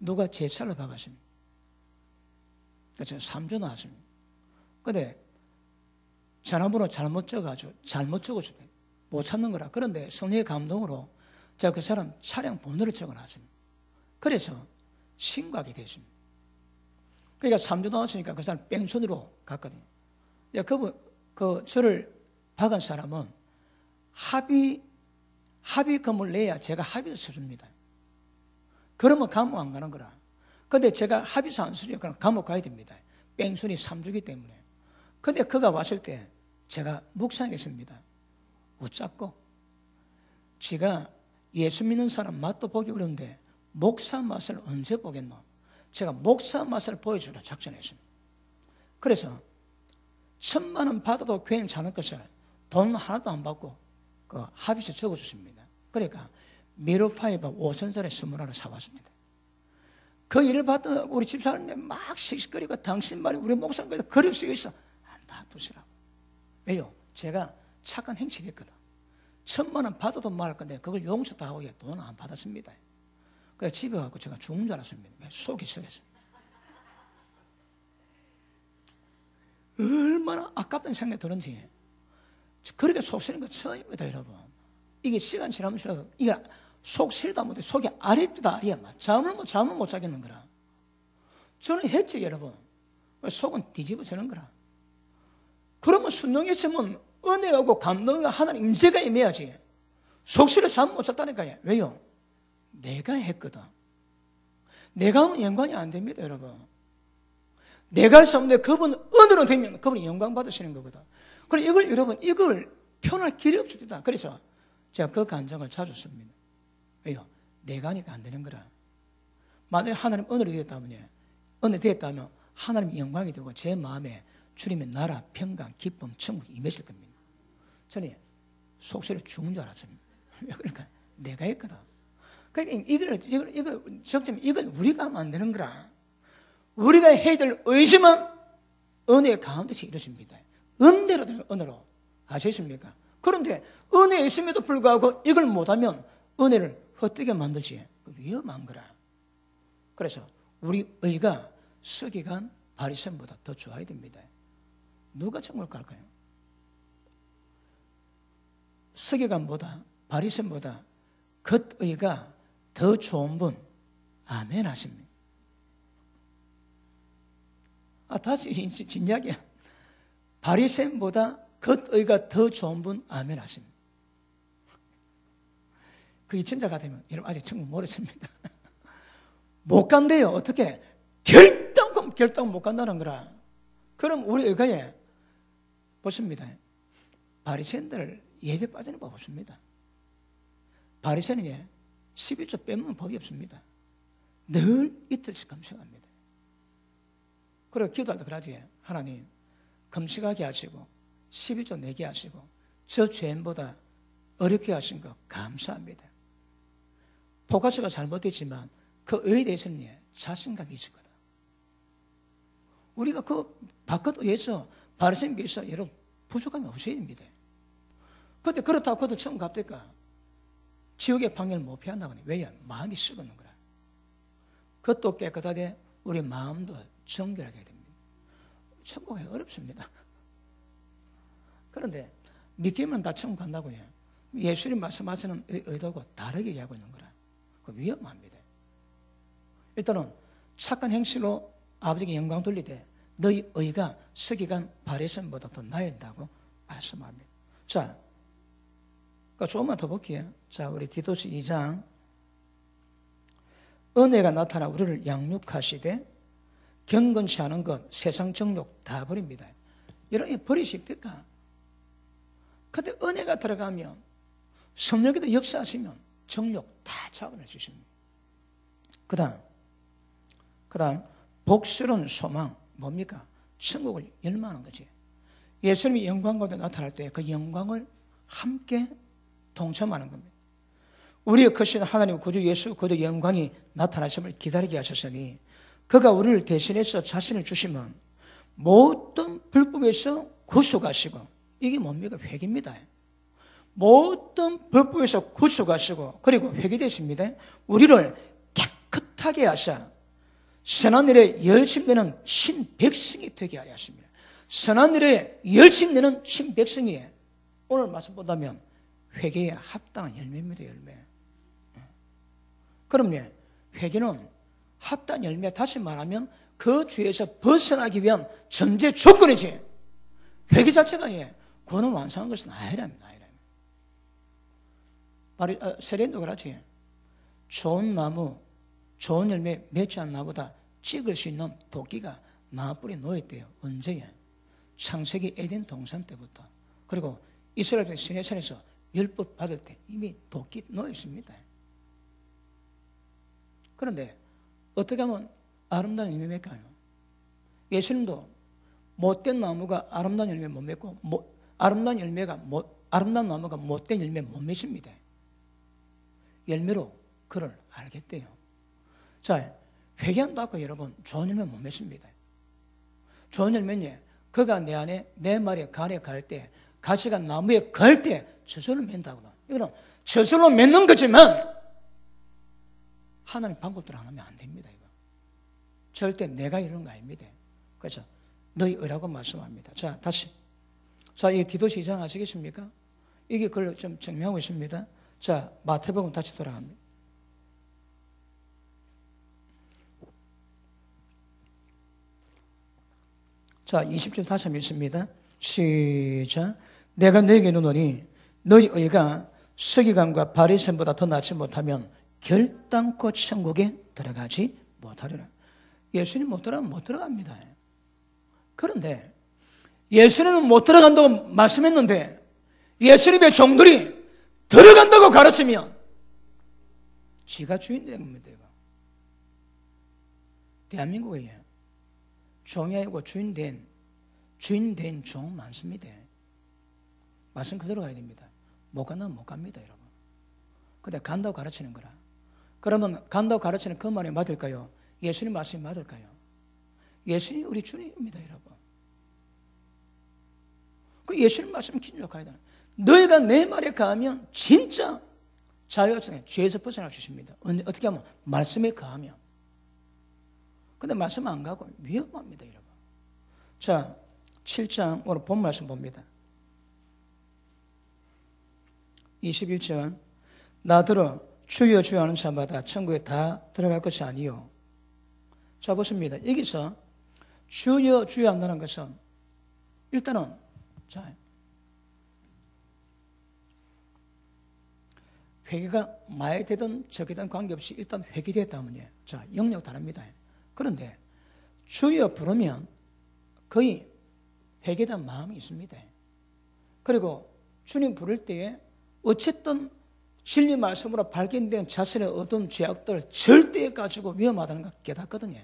누가 제 차를 박았습니다. 그래서 3주 나왔습니다. 근데 전화번호 잘못 적어줍니다. 못 찾는 거라. 그런데 성령의 감동으로 제가 그 사람 차량 번호를 적어놨습니다. 그래서 신고하게 됐습니다. 그러니까 3주 나왔으니까 그 사람 뺑소니로 갔거든요. 저를 박은 사람은 합의금을 내야 제가 합의서 써줍니다. 그러면 감옥 안 가는 거라. 근데 제가 합의서 안 써주면 그럼 감옥 가야 됩니다. 뺑소니 3주기 때문에. 근데 그가 왔을 때 제가 묵상했습니다. 웃잡고 지가 예수 믿는 사람 맛도 보기 어려운데 목사 맛을 언제 보겠노? 제가 목사 맛을 보여주려 작전했습니다. 그래서 1,000만 원 받아도 괜찮을 것을 돈 하나도 안 받고 그 합의서 적어줬습니다. 그러니까 미로파이버 5천짜리 20원을 사왔습니다. 그 일을 받던 우리 집사람이 막 씩씩거리고 당신 말이 우리 목사님께서 그릴 수 있어. 안 놔두시라고. 왜요? 제가 착한 행실이 했거든. 1,000만 원 받아도 말할 건데 그걸 용서 다 하고 돈 안 받았습니다. 그래서 집에 가서 제가 죽은 줄 알았습니다. 속이 썩었어요. 얼마나 아깝다는 생각이 드는지. 그렇게 속 쓰는 거 처음입니다, 여러분. 이게 시간 지나면서 이게 속 쓰리다 못해 속이 아리다 아리야. 잠을 못 자겠는 거라. 저는 했지, 여러분. 속은 뒤집어지는 거라. 그러면 순종했으면 은혜하고 감동과 하나님 임재가 임해야지. 속쓰려 잠 못 잤다니까요. 왜요? 내가 했거든. 내가 하면 영광이 안 됩니다, 여러분. 내가 할 수 없는데 그분 은혜로 되면 그분이 영광 받으시는 거거든. 그래 이걸 표현할 길이 없습니다. 그래서 제가 그 간증을 자주 씁니다. 왜요? 내가 하니까 안 되는 거라. 만약에 하나님 은혜 되었다면 하나님 영광이 되고 제 마음에 주님의 나라, 평강, 기쁨, 천국이 임했을 겁니다. 저는 속쓰려 죽은 줄 알았습니다. 그러니까 내가 했거든. 그러니까 이걸 우리가 하면 안 되는 거라. 우리가 해야 될 의심은 은혜 가운데서 이루어집니다. 은혜로 되는 은혜로. 아시겠습니까? 그런데 은혜에 있음에도 불구하고 이걸 못하면 은혜를 헛되게 만들지. 위험한 거라. 그래서 우리 의가 서기관 바리새인보다 더 좋아야 됩니다. 누가 천국을 갈까요? 서기관보다 바리새인보다 겉의가 더 좋은 분. 아멘 하십니다. 다시 진작이야. 바리새인보다 겉의가 더 좋은 분. 아멘 하십니다. 그게 진짜 같으면 여러분 아직 천국 모르십니다. 못 간대요. 어떻게? 결단 못 간다는 거라. 그럼 우리 의가에 보십니다. 바리새인들 예배 빠지는 법 없습니다. 바리새인이 11조 빼면 법이 없습니다. 늘 이틀씩 금식합니다. 그리고 기도할 때 그러지. 하나님 금식하게 하시고 11조 내게 하시고 저 죄인보다 어렵게 하신 거 감사합니다. 포커스가 잘못됐지만 그 의에 대해서는 자신감이 있을 거다. 우리가 그 바깥 의에서 바리새인에 비해서 여러분 부족함이 없어야 됩니다. 그런데 그렇다고 그것도 처음 갑니까? 지옥의 방향을 못 피한다고는. 왜냐? 마음이 썩었는 거라. 그것도 깨끗하게 우리 마음도 정결하게 됩니다. 천국이 어렵습니다. 그런데 믿기면 다 천국 간다고 해요. 예수님 말씀하시는 의도하고 다르게 얘기하고 있는 거라. 그 위험합니다. 일단은 착한 행실로 아버지께 영광 돌리되 너희 의가 서기관 바리새인보다 더 나은다고 말씀합니다. 자, 그러니까 조금만 더 볼게요. 자, 우리 디도서 2장. 은혜가 나타나 우리를 양육하시되 경건치 않은 것, 세상 정욕 다 버립니다. 여러분, 버리십니까? 근데 은혜가 들어가면, 성령께서 역사하시면 정욕 다 잡아내 주십니다. 그 다음, 복스러운 소망, 뭡니까? 천국을 열망하는 거지. 예수님이 영광 가운데 나타날 때 그 영광을 함께 동참하는 겁니다. 우리의 크신 하나님 구주 예수 그리스도의 영광이 나타나심을 기다리게 하셨으니 그가 우리를 대신해서 자신을 주시면 모든 불법에서 구속하시고, 이게 뭡니까? 회개입니다. 모든 불법에서 구속하시고, 그리고 회개되십니다. 우리를 깨끗하게 하사 선한 일에 열심내는 신백성이 되게 하려 하십니다. 선한 일에 열심내는 신백성이 오늘 말씀 보다면 회개에 합당한 열매입니다. 열매. 그럼요, 회개는 합당한 열매, 다시 말하면 그 죄에서 벗어나기 위한 전제 조건이지, 회개 자체가 구원을 완성한 것은 아니랍니다. 세례도 그렇지. 좋은 나무, 좋은 열매 맺지 않은 나보다 찍을 수 있는 도끼가 나무뿌리에 놓여있대요. 언제요? 창세기 에덴 동산 때부터. 그리고 이스라엘 시내산에서 율법 받을 때 이미 도끼 놓여있습니다. 그런데 어떻게 하면 아름다운 열매 맺까요? 예수님도 못된 나무가 아름다운 열매 못 맺고, 아름다운 나무가 못된 열매 못 맺습니다. 열매로 그를 알겠대요. 자, 회개한다고 여러분 좋은 열매 못 맺습니다. 좋은 열매는 그가 내 안에, 내 말에 간에 갈 때, 가시가 나무에 갈 때 저절로 맺는다고. 이거는 저절로 맺는 거지만 하나님 방법대로 안 하면 안 됩니다. 이거 절대 내가 이러는 거 아닙니다. 그래서 너희 의라고 말씀합니다. 자, 다시. 자, 이 디도서 2장 아시겠습니까? 이게 그걸 좀 증명하고 있습니다. 자, 마태복음 다시 돌아갑니다. 자, 20절 다시 한번 읽습니다. 시작. 내가 너에게 이르노니 너희 의가 서기관과 바리새인보다 더 낫지 못하면 결단코 천국에 들어가지 못하리라. 예수님 못 들어가면 못 들어갑니다. 그런데 예수님은 못 들어간다고 말씀했는데 예수님의 종들이 들어간다고 가르치면 지가 주인 되는 겁니다. 대한민국에 종이 아니고 주인 된 종 많습니다. 말씀 그대로 가야 됩니다. 못 간다면 못 갑니다, 여러분. 근데 간다고 가르치는 거라. 그러면 간다고 가르치는 그 말이 맞을까요? 예수님 말씀이 맞을까요? 예수님이 우리 주님입니다, 여러분. 그 예수님 말씀 기준으로 가야 되는. 너희가 내 말에 가하면 진짜 자유가 전에 죄에서 벗어날 수 있습니다. 어떻게 하면? 말씀에 가하면. 근데 말씀 안 가고 위험합니다, 여러분. 자, 7장 오늘 본 말씀 봅니다. 21절. 나더러 주여 주여 하는 자마다 천국에 다 들어갈 것이 아니요. 자, 보십니다. 여기서 주여 주여 한다는 것은 일단은 자, 회개가 많이 되든 적게든 관계없이 일단 회개됐다면요. 자, 영역 다릅니다. 그런데 주여 부르면 거의 회개된 마음이 있습니다. 그리고 주님 부를 때에 어쨌든 진리 말씀으로 발견된 자신의 어떤 죄악들을 절대 가지고 위험하다는 걸 깨닫거든요.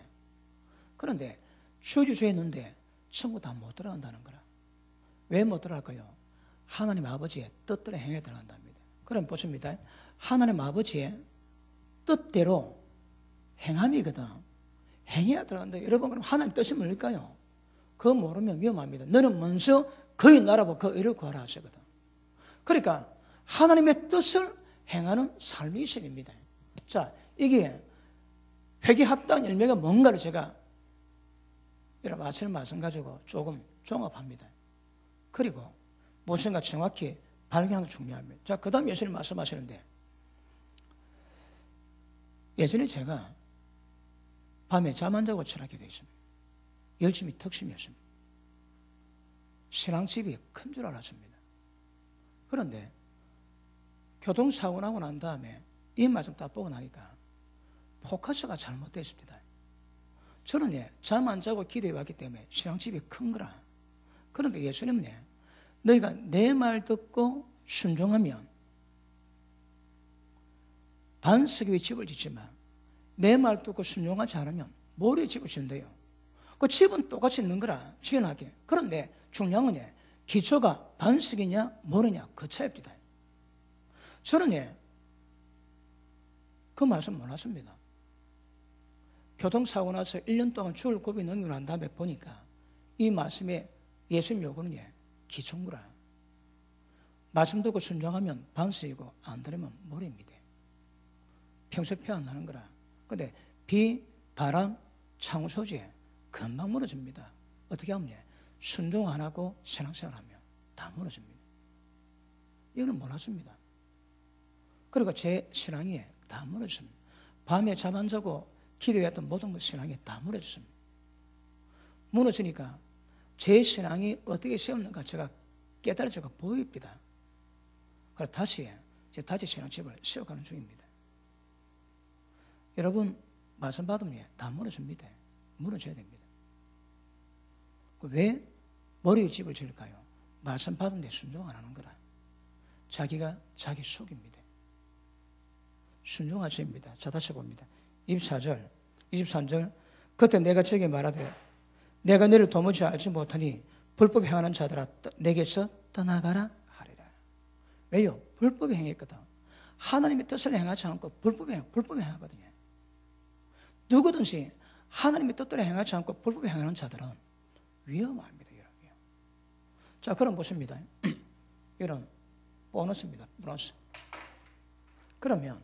그런데 주주주에 있는데 천국 다 못 들어간다는 거라. 왜 못 들어갈까요? 하나님 아버지의 뜻대로 행해 들어간답니다. 그럼 보십니다. 하나님 아버지의 뜻대로 행함이거든. 행해야 들어간다. 여러분, 그럼 하나님 뜻이 뭘까요? 그거 모르면 위험합니다. 너는 먼저 그의 나라와 그 의를 구하라 하시거든. 그러니까 하나님의 뜻을 행하는 삶이 있어야 됩니다. 자, 이게 회개 합당 열매가 뭔가를 제가 여러분 아시는 말씀 가지고 조금 종합합니다. 그리고 무엇인가 정확히 발견하는 게 중요합니다. 자, 그 다음 예수님 말씀하시는데 예전에 제가 밤에 잠 안 자고 철학하게 되어 있습니다. 열심히 특심이었습니다. 신앙집이 큰 줄 알았습니다. 그런데 교통사고 나고 난 다음에 이 말씀 딱 보고 나니까 포커스가 잘못되어 있습니다. 저는 잠 안 자고 기도해 왔기 때문에 신앙집이 큰 거라. 그런데 예수님은 너희가 내 말 듣고 순종하면 반석 위에 집을 짓지만 내 말 듣고 순종하지 않으면 모래에 집을 짓는데요. 그 집은 똑같이 있는 거라 지어나게. 그런데 중요한 건 기초가 반석이냐 모래냐 그 차이입니다. 저는 그 말씀 몰랐습니다. 교통사고 나서 1년 동안 죽을 고비 넘기고 난 다음에 보니까 이 말씀에 예수님 요구는 기초인 거라. 말씀 듣고 순종하면 반석이고 안 들으면 모래입니다. 평소에 표 안 나는 거라. 근데 비, 바람, 창후 소지에 금방 무너집니다. 어떻게 하면 순종 안 하고 신앙생활하면 다 무너집니다. 이거는 몰랐습니다. 그리고 제 신앙이 다 무너졌습니다. 밤에 잠 안 자고 기도했던 모든 신앙이 다 무너졌습니다. 무너지니까 제 신앙이 어떻게 세웠는가 제가 깨달아져가 보입니다. 그래서 다시 신앙집을 세워가는 중입니다. 여러분 말씀 받으면 다 무너집니다. 무너져야 됩니다. 왜 머리에 집을 지을까요? 말씀 받은 데 순종 안 하는 거라. 자기가 자기 속입니다. 순종하십니다. 자, 다시 봅니다. 24절, 23절. 그때 내가 저에게 말하되 내가 너를 도무지 알지 못하니 불법 행하는 자들아 내게서 떠나가라 하리라. 왜요? 불법에 행했거든. 하나님의 뜻을 행하지 않고 불법에 행하거든요. 누구든지 하나님의 뜻대로 행하지 않고 불법에 행하는 자들은 위험합니다. 여러분. 자, 그럼 보십니다. 이런 보너스입니다. 보너스. 그러면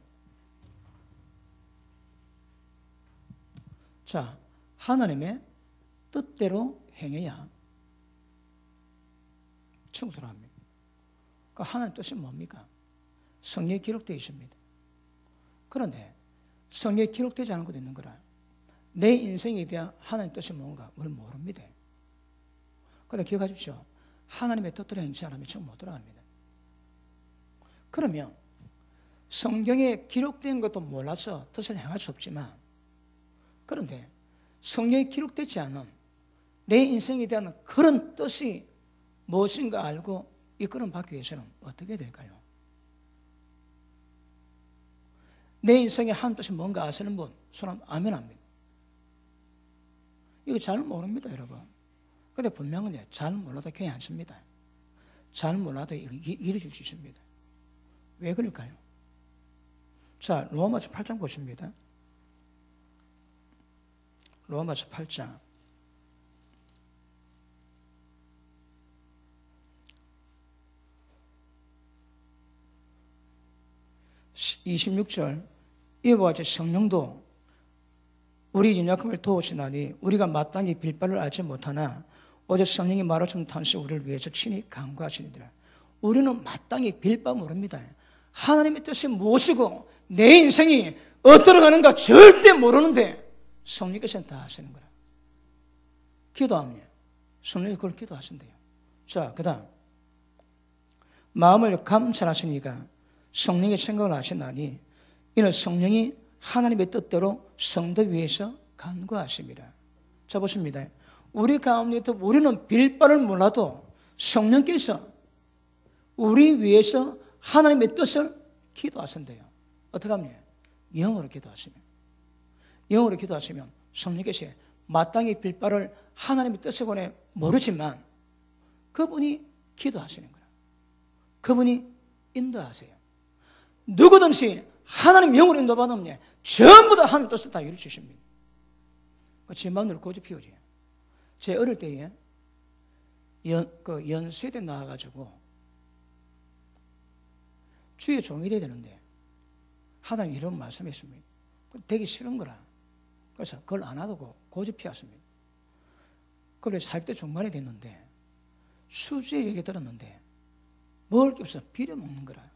자, 하나님의 뜻대로 행해야 천국 들어갑니다. 그 하나님의 뜻이 뭡니까? 성경에 기록되어 있습니다. 그런데 성경에 기록되지 않은 것도 있는 거라. 내 인생에 대한 하나님의 뜻이 뭔가 우리는 모릅니다. 그런데 기억하십시오. 하나님의 뜻대로 행치 않으면 천국 못 들어갑니다. 그러면 성경에 기록된 것도 몰라서 뜻을 행할 수 없지만, 그런데 성경에 기록되지 않은 내 인생에 대한 그런 뜻이 무엇인가 알고 이끌어 받기 위해서는 어떻게 될까요? 내 인생에 하나님 뜻이 뭔가 아시는 분, 손 아멘 합니다. 이거 잘 모릅니다, 여러분. 근데 분명은 잘 몰라도 교회 안 씁니다. 잘 몰라도 이루어질 수 있습니다. 왜 그럴까요? 자, 로마서 8장 보십니다. 로마서 8장 26절. 이와 같이 성령도 우리 연약함을 도우시나니 우리가 마땅히 빌바를 알지 못하나 오직 성령이 말하신 탄시 우리를 위해서 친히 간구하시니라. 우리는 마땅히 빌바 모릅니다. 하나님의 뜻이 무엇이고 내 인생이 어디로 가는가 절대 모르는데 성령께서는 다 하시는 거라. 기도하면 성령이 그걸 기도하신대요. 자, 그 다음 마음을 감찰하시니까 성령의 생각을 하시나니 이는 성령이 하나님의 뜻대로 성도 위해서 간구하십니다. 자, 보십니다. 우리 가운데서 우리는 빌바를 몰라도 성령께서 우리 위해서 하나님의 뜻을 기도하신대요. 어떻게 하면? 영어로 기도하시면. 영어로 기도하시면 성령께서 마땅히 빌바를 하나님의 뜻에 관해 모르지만 그분이 기도하시는 거예요. 그분이 인도하세요. 누구든지 하나님 영으로 인도받으면 전부 다 하나님 뜻을 다 이루어 주십니다. 제 마음을 고집 피우지. 제 어릴 때에 연수에 나와가지고 주의 종이 돼야 되는데 하나님 이런 말씀했습니다. 되기 싫은 거라. 그래서 그걸 안 하고 고집 피웠습니다. 그래서 40대 중반이 됐는데 수주의 얘기 들었는데 먹을 게 없어 비려 먹는 거라.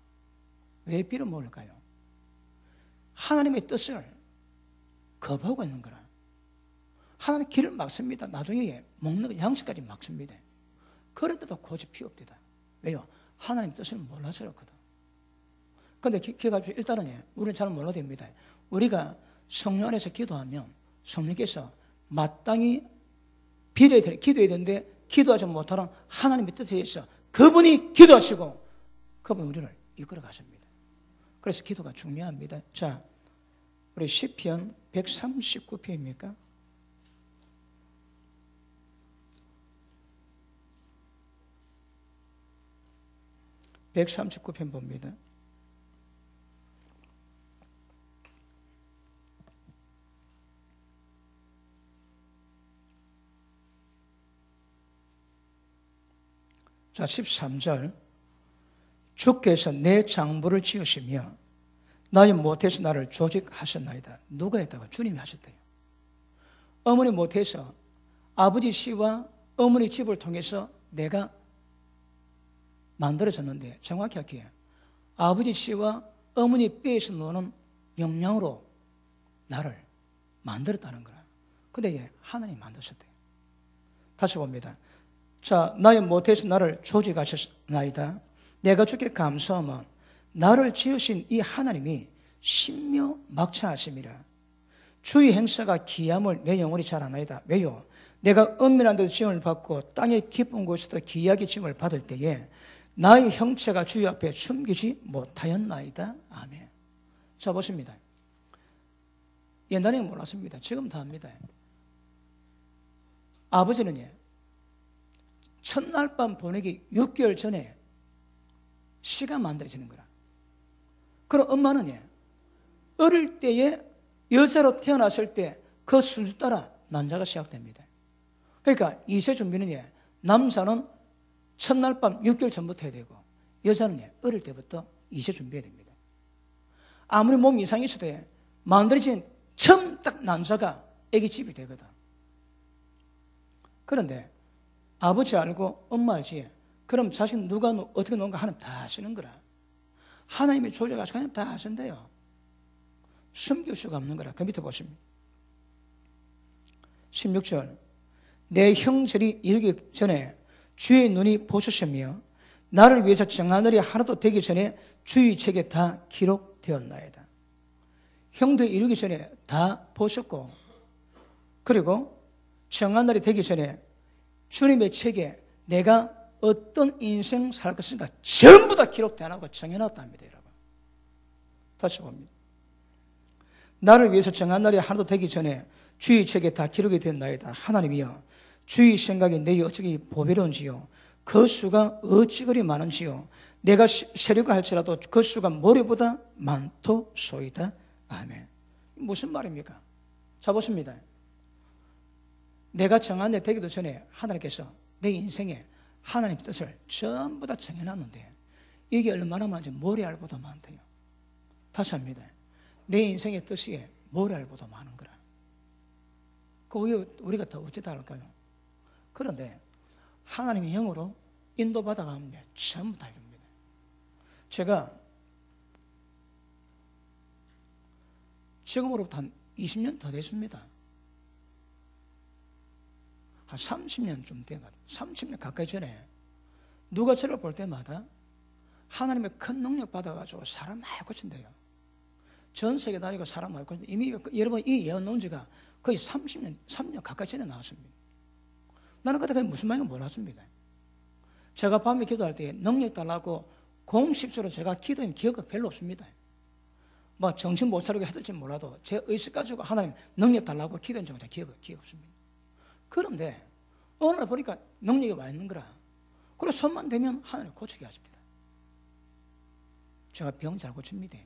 왜 비려 먹을까요? 하나님의 뜻을 거부하고 있는 거라. 하나님 길을 막습니다. 나중에 먹는 거 양식까지 막습니다. 그런데도 고집 피웁니다. 왜요? 하나님 뜻을 몰라서 그렇거든. 근데 기억하십시오. 일단은 우리는 잘 몰라도 됩니다. 우리가 성령 안에서 기도하면 성령께서 마땅히 기도해야 되는데 기도하지 못하는 하나님의 뜻에 의해서 그분이 기도하시고 그분이 우리를 이끌어 가십니다. 그래서 기도가 중요합니다. 자, 우리 시편 139편입니까? 139편 봅니다. 자, 13절. 주께서 내 장부를 지으시며 나의 못해서 나를 조직하셨나이다. 누가 했다고? 주님이 하셨대요. 어머니 못해서 아버지 씨와 어머니 집을 통해서 내가 만들어졌는데, 정확히 할게요. 아버지 씨와 어머니 뼈에서 노는 영양으로 나를 만들었다는 거라. 근데 하나님이 만드셨대요. 다시 봅니다. 자, 나의 못해서 나를 조직하셨나이다. 내가 주께 감사하면 나를 지으신 이 하나님이 신묘막차하심이라. 주의 행사가 기함을 내 영혼이 잘 아나이다. 왜요? 내가 은밀한 데서 지음을 받고 땅의 깊은 곳에서 기이하게 지음을 받을 때에 나의 형체가 주의 앞에 숨기지 못하였나이다. 아멘. 자, 보십니다. 옛날에는 몰랐습니다. 지금 다 합니다. 아버지는 첫날 밤 보내기 6개월 전에 시가 만들어지는 거라. 그럼 엄마는 어릴 때에 여자로 태어났을 때 그 순수 따라 난자가 시작됩니다. 그러니까 이세 준비는 남자는 첫날 밤 6개월 전부터 해야 되고 여자는 어릴 때부터 이세 준비해야 됩니다. 아무리 몸 이상이 있어도 만들어진 처음 딱 난자가 애기 집이 되거든. 그런데 아버지 알고 엄마 알지? 그럼 자식 누가 어떻게 놓은가 하나님 다 아시는 거라. 하나님이 조절하시고 하나님 다 아신대요. 숨길 수가 없는 거라. 그 밑에 보십니다. 16절. 내 형절이 이르기 전에 주의 눈이 보셨으며 나를 위해서 정한 날이 하나도 되기 전에 주의 책에 다 기록되었나이다. 형들이 이르기 전에 다 보셨고, 그리고 정한 날이 되기 전에 주님의 책에 내가 어떤 인생 살 것인가 전부 다 기록되어놓고 정해놨답니다, 여러분. 다시 봅니다. 나를 위해서 정한 날이 하나도 되기 전에 주의 책에 다 기록이 됐나이다. 하나님이여, 주의 생각이 내게 어찌 보배로운지요, 그 수가 어찌 그리 많은지요, 내가 세류가 할지라도 그 수가 모래보다 많도소이다. 아멘. 무슨 말입니까? 자, 보십니다. 내가 정한 날 되기도 전에 하나님께서 내 인생에 하나님의 뜻을 전부 다 정해놨는데 이게 얼마나 많은지 모래알보다 많대요. 다시 합니다. 내 인생의 뜻이 모래알보다 많은 거라. 우리가 더 어찌 다를까요? 그런데 하나님의 영으로 인도받아가면 전부 다 이릅니다. 제가 지금으로부터 한 20년 더 됐습니다. 한 30년쯤 돼가지고 30년 가까이 전에 누가 저를 볼 때마다 하나님의 큰 능력 받아가지고 사람 많이 고친대요. 전 세계 다니고 사람 많이 고친대. 이미 여러분 이 예언 논 지가 거의 3년 가까이 전에 나왔습니다. 나는 그때 무슨 말인지 몰랐습니다. 제가 밤에 기도할 때 능력 달라고 공식적으로 제가 기도한 기억이 별로 없습니다. 뭐 정신 못 차리고 해둘지 몰라도 제 의식 가지고 하나님 능력 달라고 기도한 적은 기억이 없습니다. 그런데 어느 날 보니까 능력이 와 있는 거라. 그래서 손만 대면 하나님 고치게 하십니다. 제가 병 잘 고칩니다.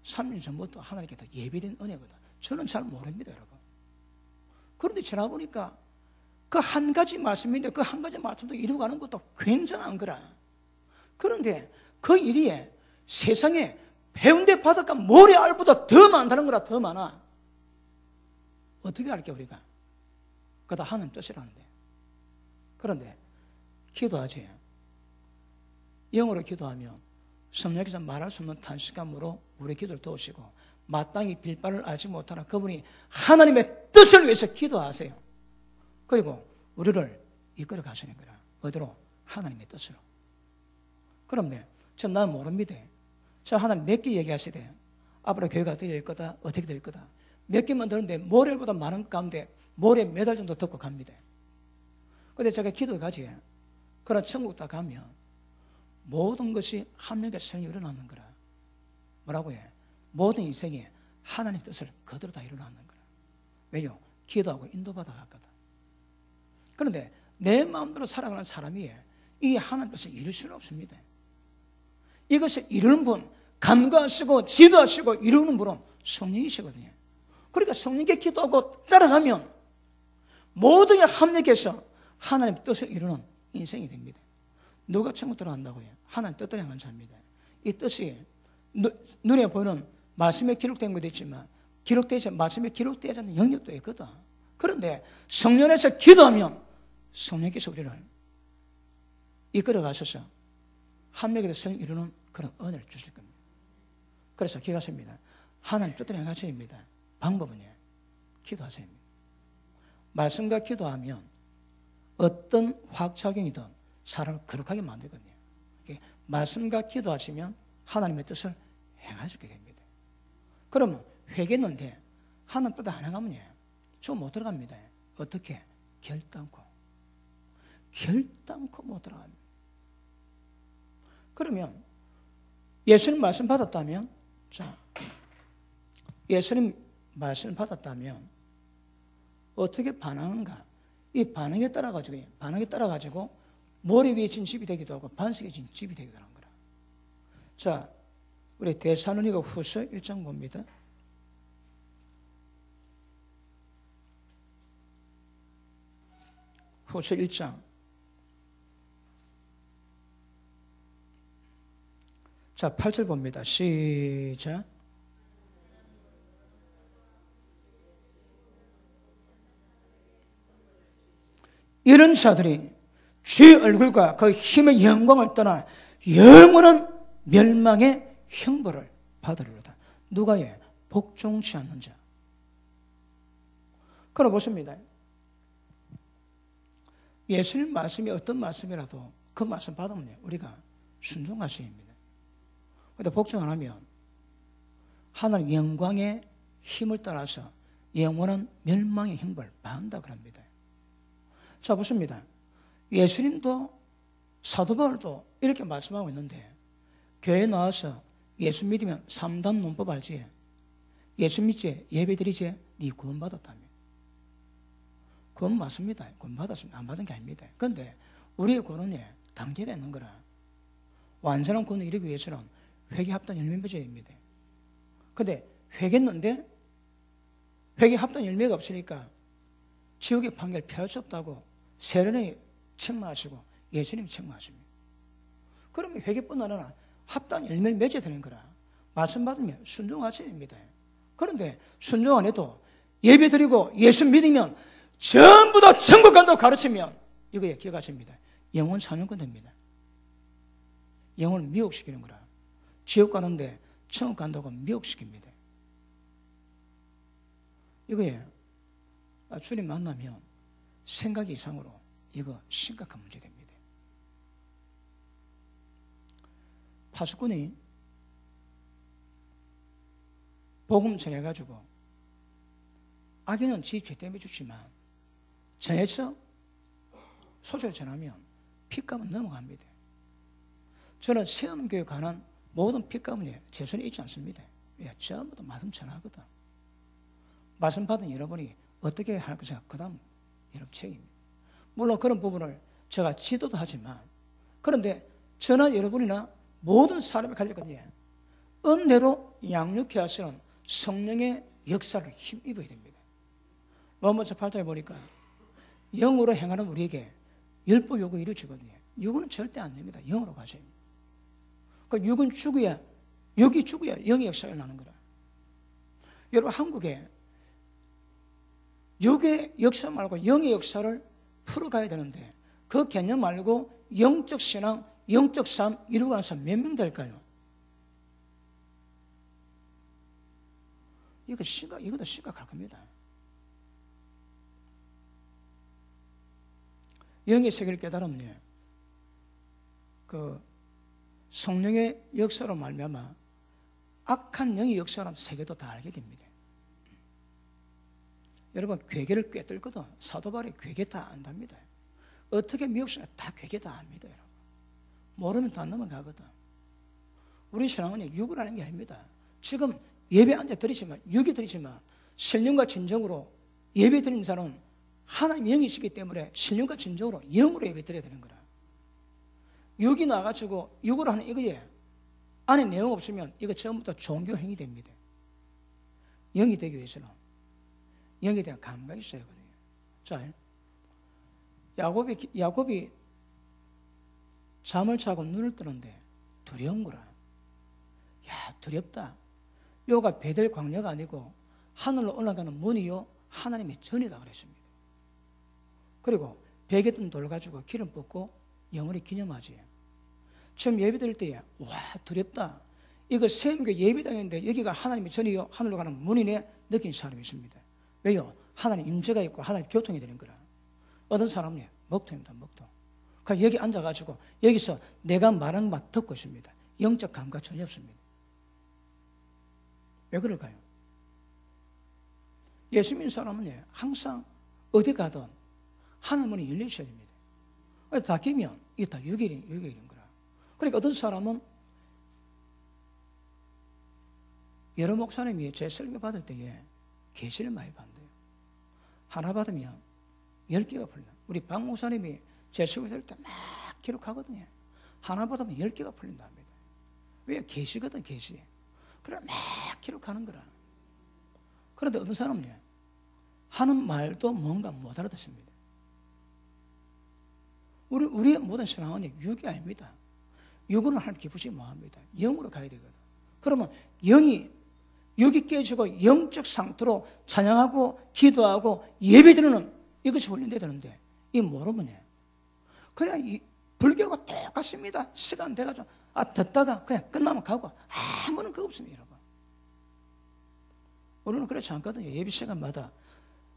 3년 전부터 하나님께 다 예비된 은혜거든. 저는 잘 모릅니다, 여러분. 그런데 지나보니까 그 한 가지 말씀인데 그 한 가지 말씀도 이루어가는 것도 굉장한 거라. 그런데 그 일이 세상에 해운대 바닷가 모래알보다 더 많다는 거라. 더 많아. 어떻게 할게 우리가? 그다 하나님 뜻이라는데. 그런데 기도하지. 영어로 기도하면 성령께서 말할 수 없는 단식감으로 우리 기도를 도우시고 마땅히 빌바를 알지 못하나 그분이 하나님의 뜻을 위해서 기도하세요. 그리고 우리를 이끌어 가시는 거라. 어디로? 하나님의 뜻으로. 그런데 난 모릅니다. 자, 하나님 몇 개 얘기하시대. 앞으로 교회가 어떻게 될 거다, 어떻게 될 거다. 몇 개만 들었는데 모래보다 많은 것 가운데 모래 몇 달 정도 듣고 갑니다. 근데 제가 기도해가지. 그러나 천국 딱 가면 모든 것이 하나님의 성이 일어나는 거라. 뭐라고 해? 모든 인생에 하나님 뜻을 그대로 다 일어나는 거라. 왜요? 기도하고 인도받아 갔거든. 그런데 내 마음대로 살아가는 사람이 이 하나님 뜻을 이룰 수는 없습니다. 이것을 이루는 분, 감가하시고 지도하시고 이루는 분은 성령이시거든요. 그러니까 성령께 기도하고 따라가면 모든 게 합력해서 하나님 뜻을 이루는 인생이 됩니다. 누가 천국 들어간다고 해요? 하나님 뜻대로 향한 자입니다. 이 뜻이 눈에 보이는 말씀에 기록된 것도 있지만 기록되지 말씀에 기록되지 않는 영역도 있거든. 그런데 성령에서 기도하면 성령께서 우리를 이끌어 가셔서 합력에 대해서 이루는 그런 은혜를 주실 겁니다. 그래서 기가십니다. 하나님 뜻대로 행하셔야입니다. 방법은요, 기도하셔야입니다. 말씀과 기도하면 어떤 화학작용이든 사람을 거룩하게 만들거든요. 말씀과 기도하시면 하나님의 뜻을 행하시게 됩니다. 그러면 회개했는데 하나님 뜻 안 행하면 좀 못 들어갑니다. 어떻게? 결단코 못 들어갑니다. 그러면 예수님 말씀 받았다면, 자, 예수님 말씀 받았다면 어떻게 반응한가? 이 반응에 따라가지고 머리 위에 진 집이 되기도 하고 반석에 진 집이 되기도 하는 거라. 자, 우리 데살로니가 후서 1장 봅니다. 후서 1장. 자, 8절 봅니다. 시작. 이런 자들이 주의 얼굴과 그 힘의 영광을 떠나 영원한 멸망의 형벌을 받으리로다. 누가 예? 복종치 않는 자. 그럼 보십니다. 예수님 말씀이 어떤 말씀이라도 그 말씀 받으면 우리가 순종하셔야 합니다. 그런데 복종 안 하면 하나님 영광의 힘을 따라서 영원한 멸망의 형벌을 받는다 그럽니다. 자, 보십니다. 예수님도 사도 바울도 이렇게 말씀하고 있는데 교회에 나와서 예수 믿으면 3단 논법 알지? 예수 믿지? 예배 드리지? 네 구원 받았다며. 구원 맞습니다. 구원 받았습니다. 안 받은 게 아닙니다. 그런데 우리의 구원은 단계가 있는 거라. 완전한 구원을 이루기 위해서는 회개 합당 열매 맺어야 됩니다. 그런데 회개했는데 회개 합당 열매가 없으니까 지옥의 판결 피할 수 없다고 세련이 책망하시고 예수님이 책망하십니다. 그러면 회개뿐만 아니라 합당 열매를 맺어야 되는 거라. 말씀 받으면 순종하셔야 됩니다. 그런데 순종 안 해도 예배 드리고 예수 믿으면 전부 다 천국 간다고 가르치면 이거에 기억하십니다. 영혼 사명권 됩니다. 영혼을 미혹시키는 거라. 지옥 가는데 천국 간다고 미혹시킵니다. 이거에 주님 만나면 생각 이상으로 이거 심각한 문제 됩니다. 파수꾼이 복음 전해가지고 악인은 지 죄 때문에 죽지만 전해서 소식을 전하면 핏값은 넘어갑니다. 저는 세움교회 관한 모든 핏값은 제 손에 있지 않습니다. 왜? 전부 다 말씀 전하거든. 말씀 받은 여러분이 어떻게 할 것인가 그 다음 여러분 책임입니다. 물론 그런 부분을 제가 지도도 하지만 그런데 저나 여러분이나 모든 사람이 가질 것이에요. 은혜로 양육해 하시는 성령의 역사를 힘입어야 됩니다. 로마서 8장에 보니까 영으로 행하는 우리에게 율법 요구 이루어지거든요. 육은 절대 안 됩니다. 영으로 가셔야 됩니다. 그러니까 육은 죽어야, 육이 죽어야 영의 역사가 나는 거라. 여러분 한국에 육의 역사 말고 영의 역사를 풀어가야 되는데 그 개념 말고 영적 신앙, 영적 삶 이루어가는 사람 몇 명 될까요? 이것도 심각할 겁니다. 영의 세계를 깨달으면 그 성령의 역사로 말미암아 악한 영의 역사라는 세계도 다 알게 됩니다. 여러분, 괴계를 꿰뚫거든 사도 바울이 괴계 다 안답니다. 어떻게 미혹시나 다 괴계 다 압니다. 여러분. 모르면 다 넘어가거든. 우리 신앙은 육을 하는 게 아닙니다. 지금 예배 앉아 드리지만, 육이 드리지만 신령과 진정으로 예배 드리는 사람은 하나님 영이시기 때문에 신령과 진정으로 영으로 예배 드려야 되는 거라. 육이 나가지고 육으로 하는 이거에 안에 내용 없으면 이거 처음부터 종교 행위 됩니다. 영이 되기 위해서는 영에 대한 감각이 있어야 하거든요. 자, 야곱이 잠을 자고 눈을 뜨는데 두려운 거라. 야, 두렵다. 요가 베델 광야가 아니고 하늘로 올라가는 문이요 하나님의 전이다 그랬습니다. 그리고 베개 뜬 돌 가지고 기름 붓고 영원히 기념하지. 처음 예배 드릴 때에 와, 두렵다. 이거 세움교 예배당인데 여기가 하나님의 전이요 하늘로 가는 문이네 느낀 사람이 있습니다. 왜요? 하나님 임재가 있고 하나님 교통이 되는 거라. 어떤 사람은 먹통입니다. 먹통. 그러니까 여기 앉아가지고 여기서 내가 말하는 말 듣고 있습니다. 영적 감각 전혀 없습니다. 왜 그럴까요? 예수 믿는 사람은 항상 어디 가든 하늘 문이 열려 있어야 됩니다. 다 끼면 이게 다 유괴인 거라. 그러니까 어떤 사람은 여러 목사님이 제 설교 받을 때에 계시를 많이 받는데요. 하나 받으면 10개가 풀린다. 우리 박 목사님이 제 설교 들을 때 막 기록하거든요. 하나 받으면 10개가 풀린다 합니다. 왜? 계시거든, 계시. 그래 막 기록하는 거라. 그런데 어떤 사람은요, 하는 말도 뭔가 못 알아듣습니다. 우리의 모든 신앙은 육이 아닙니다. 육은 하나님 기쁘지 못합니다. 영으로 가야 되거든. 그러면 육이 깨지고 영적 상태로 찬양하고 기도하고 예배드리는 이것이 훈련돼야 되는데 이 모르면 그냥 이 불교가 똑같습니다. 시간 돼가지고 듣다가 그냥 끝나면 가고 아무런 그거 없습니다. 여러분. 우리는 그렇지 않거든요. 예배 시간마다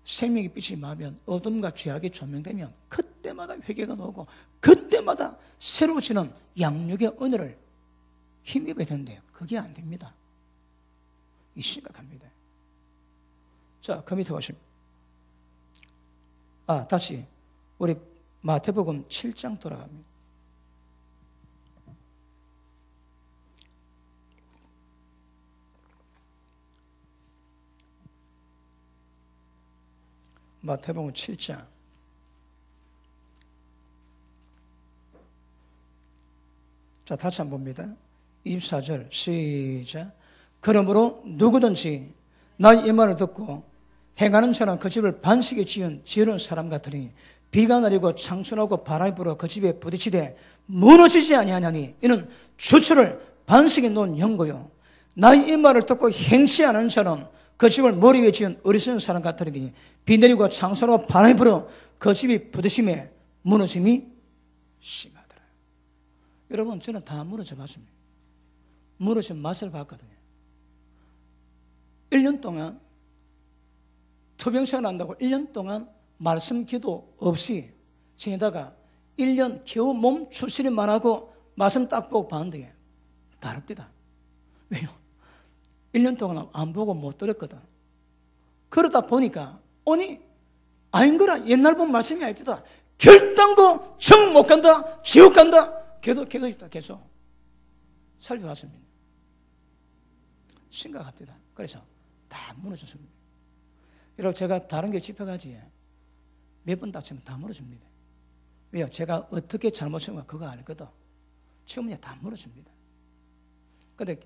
생명의 빛이 임하면 어둠과 죄악이 조명되면 그때마다 회개가 나오고 그때마다 새로워지는 양육의 은혜를 힘입어야 되는데 그게 안 됩니다. 이 심각합니다. 자, 그 밑에 보시면 다시 우리 마태복음 7장 돌아갑니다. 마태복음 7장 자, 다시 한번 봅니다. 24절 시작. 그러므로 누구든지 나의 이 말을 듣고 행하는 자는 그 집을 반석에 지은 지혜로운 사람 같으니 비가 내리고 창수나고 바람이 불어 그 집에 부딪히되 무너지지 아니하냐니 이는 주철을 반석에 놓은 연고요. 나의 이 말을 듣고 행치 않은 자는 그 집을 머리 위에 지은 어리석은 사람 같으니 비 내리고 창수나고 바람이 불어 그 집이 부딪힘에 무너짐이 심하더라. 여러분, 저는 다 무너져 봤습니다. 무너진 맛을 봤거든요. 1년 동안 투병시간 난다고 1년 동안 말씀 기도 없이 지내다가 1년 겨우 몸 추스림만 하고 말씀 딱 보고 봤는데 다릅니다. 왜요? 1년 동안 안 보고 못 들었거든. 그러다 보니까 아닌 거라. 옛날 본 말씀이 아닙니다. 결단코 정 못 간다. 지옥 간다. 계속 싶다. 계속 살펴봤습니다. 심각합니다. 그래서 다 무너졌습니다. 여러분, 제가 다른 게 집회가지 몇 번 다치면 다 무너집니다. 왜요? 제가 어떻게 잘못했는가 그거 알거든. 지금은 다 무너집니다. 그런데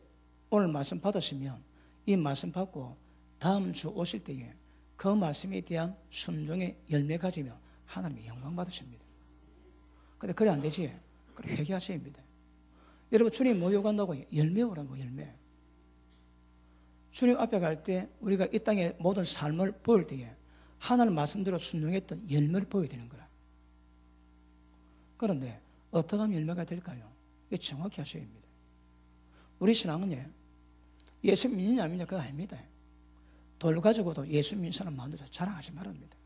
오늘 말씀 받으시면 이 말씀 받고 다음 주 오실 때에 그 말씀에 대한 순종의 열매 가지며 하나님의 영광 받으십니다. 그런데 그래 안 되지. 그래 회개하셔야 합니다. 여러분, 주님 뭐 요구한다고? 열매 오라고. 열매. 주님 앞에 갈 때 우리가 이 땅의 모든 삶을 보일 때에 하나님 말씀대로 순종했던 열매를 보여야 되는 거라. 그런데 어떻게 하면 열매가 될까요? 이거 정확히 하셔야 합니다. 우리 신앙은 예수 믿느냐 안 믿느냐 그거 아닙니다. 돌 가지고도 예수 믿는 사람 만들어서 자랑하지 말합니다.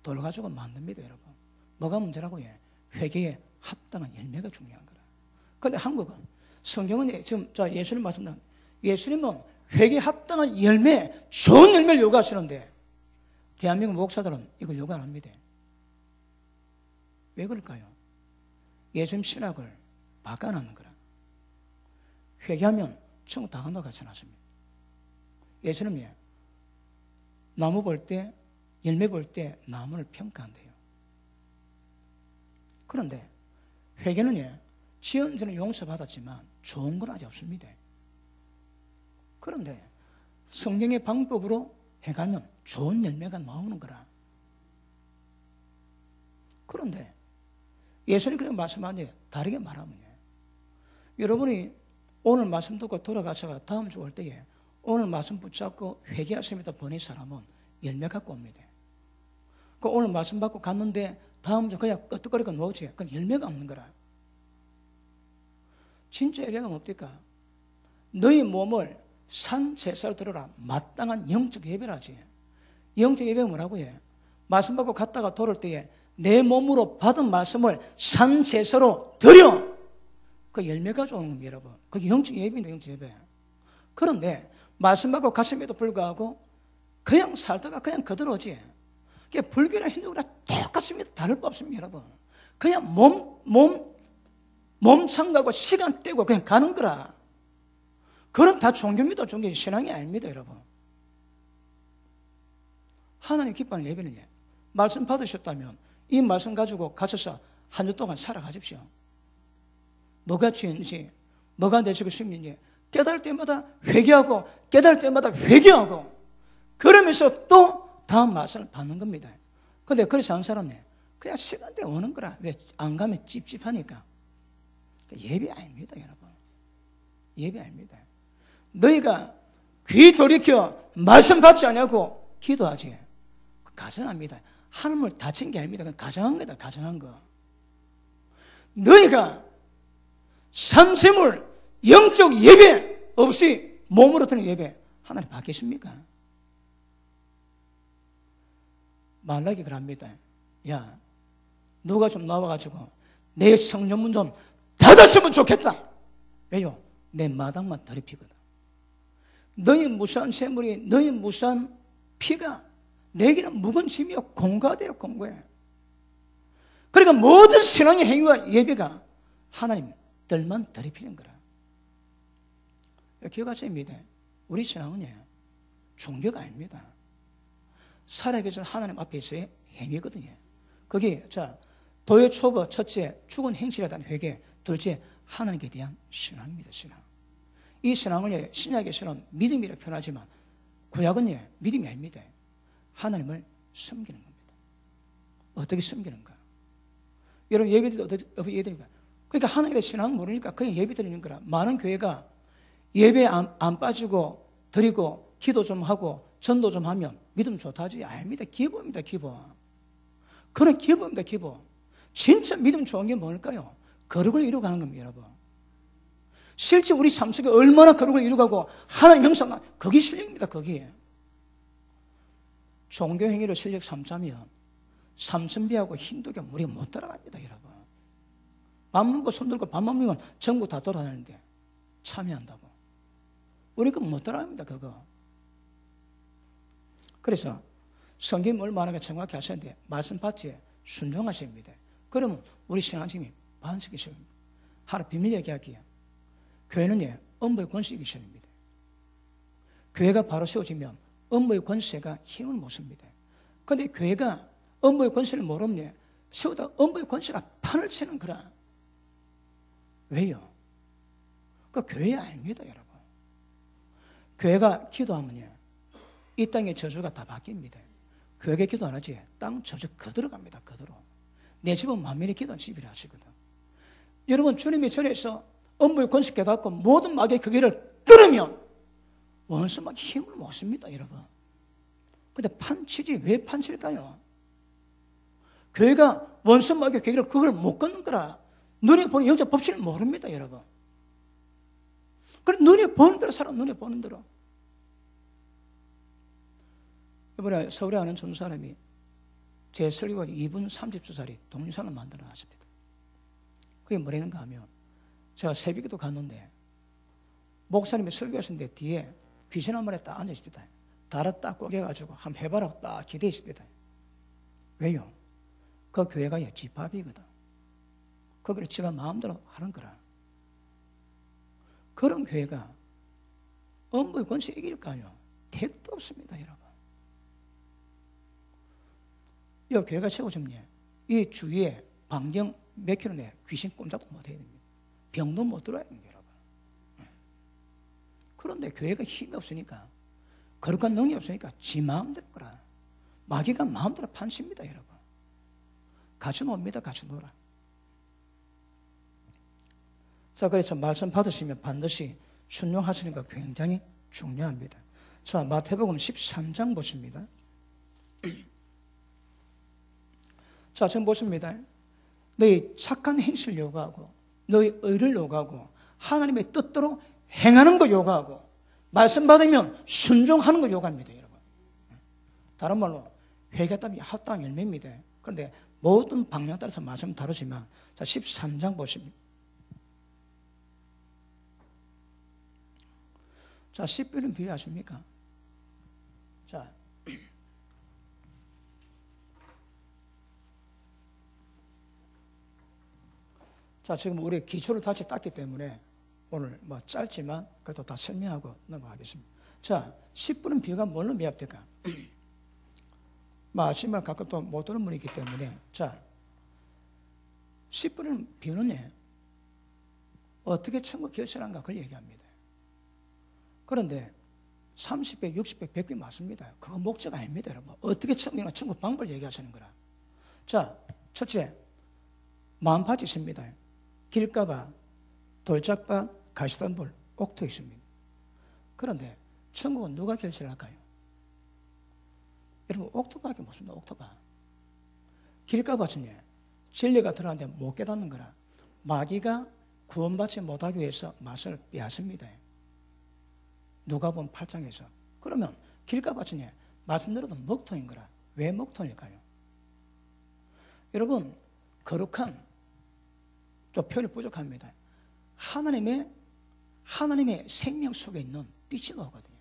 돌 가지고 만듭니다. 여러분. 뭐가 문제라고요? 회개에 합당한 열매가 중요한 거라. 그런데 한국은 성경은 지금 예수님 말씀대로 예수님은 회개에 합당한 열매, 좋은 열매를 요구하시는데 대한민국 목사들은 이걸 요구 안 합니다. 왜 그럴까요? 예수님 신학을 바꿔놓는 거라. 회개하면 천국 당한다고 하지 않았습니다. 예수님이 나무 볼 때, 열매 볼 때 나무를 평가한대요. 그런데 회개는 지은 죄는 용서받았지만 좋은 건 아직 없습니다. 그런데 성경의 방법으로 해가면 좋은 열매가 나오는 거라. 그런데 예수님 그렇게 말씀하는데 다르게 말하면 여러분이 오늘 말씀 듣고 돌아가서 다음 주 올 때에 오늘 말씀 붙잡고 회개하십니다 보낸 사람은 열매 갖고 옵니다. 그 오늘 말씀 받고 갔는데 다음 주 그냥 끄떡거리고 놓지. 그건 열매가 없는 거라. 진짜 열매가 뭡니까? 너희 몸을 산 제사로 드려라. 마땅한 영적 예배라지. 영적 예배가 뭐라고 해? 말씀 받고 갔다가 돌을 때에 내 몸으로 받은 말씀을 산 제사로 드려. 그 열매가 좋은 겁니다, 여러분. 그게 영적 예배입니다, 영적 예배. 그런데 말씀 받고 갔음에도 불구하고 그냥 살다가 그냥 그대로 오지. 그게 불교나 힌두교나 똑같습니다. 다를 바 없습니다, 여러분. 그냥 몸 참가고 시간 떼고 그냥 가는 거라. 그럼 다 종교입니다. 종교 신앙이 아닙니다, 여러분. 하나님 기뻐하는 예배는 말씀 받으셨다면 이 말씀 가지고 가셔서 한 주 동안 살아가십시오. 뭐가 죄인지, 뭐가 내 죄가 심인지 깨달을 때마다 회개하고 깨달을 때마다 회개하고 그러면서 또 다음 말씀을 받는 겁니다. 그런데 그렇지 않은 사람이 그냥 시간대 오는 거라. 왜 안 가면 찝찝하니까. 예배 아닙니다, 여러분. 예배 아닙니다. 너희가 귀 돌이켜 말씀 받지 않냐고 기도하지. 가정합니다. 하나님을 다친 게 아닙니다. 그건 가정한 거다, 가정한 거. 너희가 산샘을 영적 예배 없이 몸으로 드는 예배 하나님 받겠습니까? 말라기 그럽니다. 야, 누가 좀 나와가지고 내 성전문 좀 닫았으면 좋겠다. 왜요? 내 마당만 더럽히거든. 너희 무수한 샘물이, 너희 무수한 피가 내게는 묵은 짐이요 공과돼요, 공과해. 그러니까 모든 신앙의 행위와 예배가 하나님 들만 더럽히는 거라. 기억하셔야 합니다. 우리 신앙은 종교가 아닙니다. 살아계신 하나님 앞에서의 행위거든요. 거기 도의 초보 첫째 죽은 행실에 대한 회개, 둘째 하나님께 대한 신앙입니다. 신앙. 이 신앙은 신약에서는 믿음이라 표현하지만 구약은 믿음이 아닙니다. 하나님을 섬기는 겁니다. 어떻게 섬기는가? 여러분 예배 드릴 때 어떻게 예배 드립니까? 그러니까 하나님에 대한 신앙을 모르니까 그냥 예배 드리는 거라. 많은 교회가 예배 안 빠지고 드리고 기도 좀 하고 전도 좀 하면 믿음 좋다 하지. 아닙니다. 기본입니다. 기본. 그런 기본입니다. 기본. 진짜 믿음 좋은 게 뭘까요? 거룩을 이루어가는 겁니다, 여러분. 실제 우리 삶 속에 얼마나 거룩을 이루어가고 하나님 형상, 거기 실력입니다. 거기에. 종교 행위를 실력 삼자면 삼천비하고 힌두교 우리가 못 따라갑니다, 여러분. 밥 먹고 손 들고 밥만 먹으면 전국 다 돌아다니는데 참여한다고. 우리 그거 못 따라갑니다, 그거. 그래서 성경이 뭘 말하는가 정확히 하셨는데 말씀 받지 순종하셔야 합니다. 그러면 우리 신앙심이 반석이 시작합니다. 하나 비밀 얘기할게요. 교회는 업무의 권세이기 시작합니다. 교회가 바로 세워지면 업무의 권세가 힘을 못 씁니다. 그런데 교회가 업무의 권세를 모르면 세우다 업무의 권세가 판을 치는 거라. 왜요? 그 교회 아닙니다, 여러분. 교회가 기도하면 이 땅의 저주가 다 바뀝니다. 교회가 기도 안 하지 땅 저주 그대로 갑니다. 그대로. 내 집은 만민이 기도한 집이라 하시거든. 여러분 주님이 전에서 업무의 권세 깨닫고 모든 마귀의 그 길을 끊으면 원수 막 힘을 못 씁니다, 여러분. 근데 판치지 왜 판칠까요? 교회가 원수 마귀의 그 길을 그걸 못 끊는 거라. 눈에 보는 영적 법칙을 모릅니다, 여러분. 그래 눈에 보는 대로 살아. 눈에 보는 대로. 이번에 서울에 아는 전 사람이 제 설교가 2분 30초짜리 동영상을 만들어 놨습니다. 그게 뭐라는가 하면 제가 새벽에도 갔는데 목사님이 설교하시는데 뒤에 귀신 한 마리 딱 앉아 있습니다. 다리 딱 꼬개가지고 한번 해봐라고 딱 기대해 있습니다. 왜요? 그 교회가 집합이거든. 거기를 지가 마음대로 하는 거라. 그런 교회가 업무의 권세 이길까요? 택도 없습니다, 여러분. 이 교회가 세워지면 이 주위에 반경 몇 킬로 내 귀신 꼼짝도 못 해야 됩니다. 병도 못 들어야 됩니다, 여러분. 그런데 교회가 힘이 없으니까, 거룩한 능력이 없으니까 지 마음대로 거라. 마귀가 마음대로 판십니다, 여러분. 같이 놉니다, 같이 놀아. 자, 그래서 말씀 받으시면 반드시 순종하시는 거 굉장히 중요합니다. 자, 마태복음 13장 보십니다. 자, 지금 보십니다. 너희 착한 행실을 요구하고 너희 의를 요구하고 하나님의 뜻대로 행하는 거 요구하고 말씀 받으면 순종하는 거 요구합니다, 여러분. 다른 말로 회개했다면 합당한 열매입니다. 그런데 모든 방향에 따라서 말씀 다르지만, 자, 13장 보십니다. 자, 씨뿌리는 비유 아십니까? 자, 지금 우리 기초를 다시 땄기 때문에 오늘 뭐 짧지만 그래도 다 설명하고 넘어가겠습니다. 자, 씨뿌리는 비유가 뭘로 미합될까? 아시면 가끔 또 못 들은 분이기 때문에, 자, 씨뿌리는 비유는 어떻게 천국 결실한가 그걸 얘기합니다. 그런데 30배, 60배, 100배 맞습니다. 그거 목적 아닙니다, 여러분. 어떻게 천국이나 천국 방법을 얘기하시는 거라. 자, 첫째, 마음밭이 있습니다. 길가밭, 돌짝밭, 갈시단불, 옥토 있습니다. 그런데 천국은 누가 결실할까요? 여러분, 옥토밭이 무엇입니까? 옥토밭. 길가밭은 진리가 들어가는데 못 깨닫는 거라. 마귀가 구원받지 못하기 위해서 맛을 빼앗습니다. 누가복음 8장에서. 그러면 길가밭은 말씀대로도 먹통인 거라. 왜 먹통일까요? 여러분, 거룩한, 좀 표현이 부족합니다. 하나님의 생명 속에 있는 빛이 나오거든요.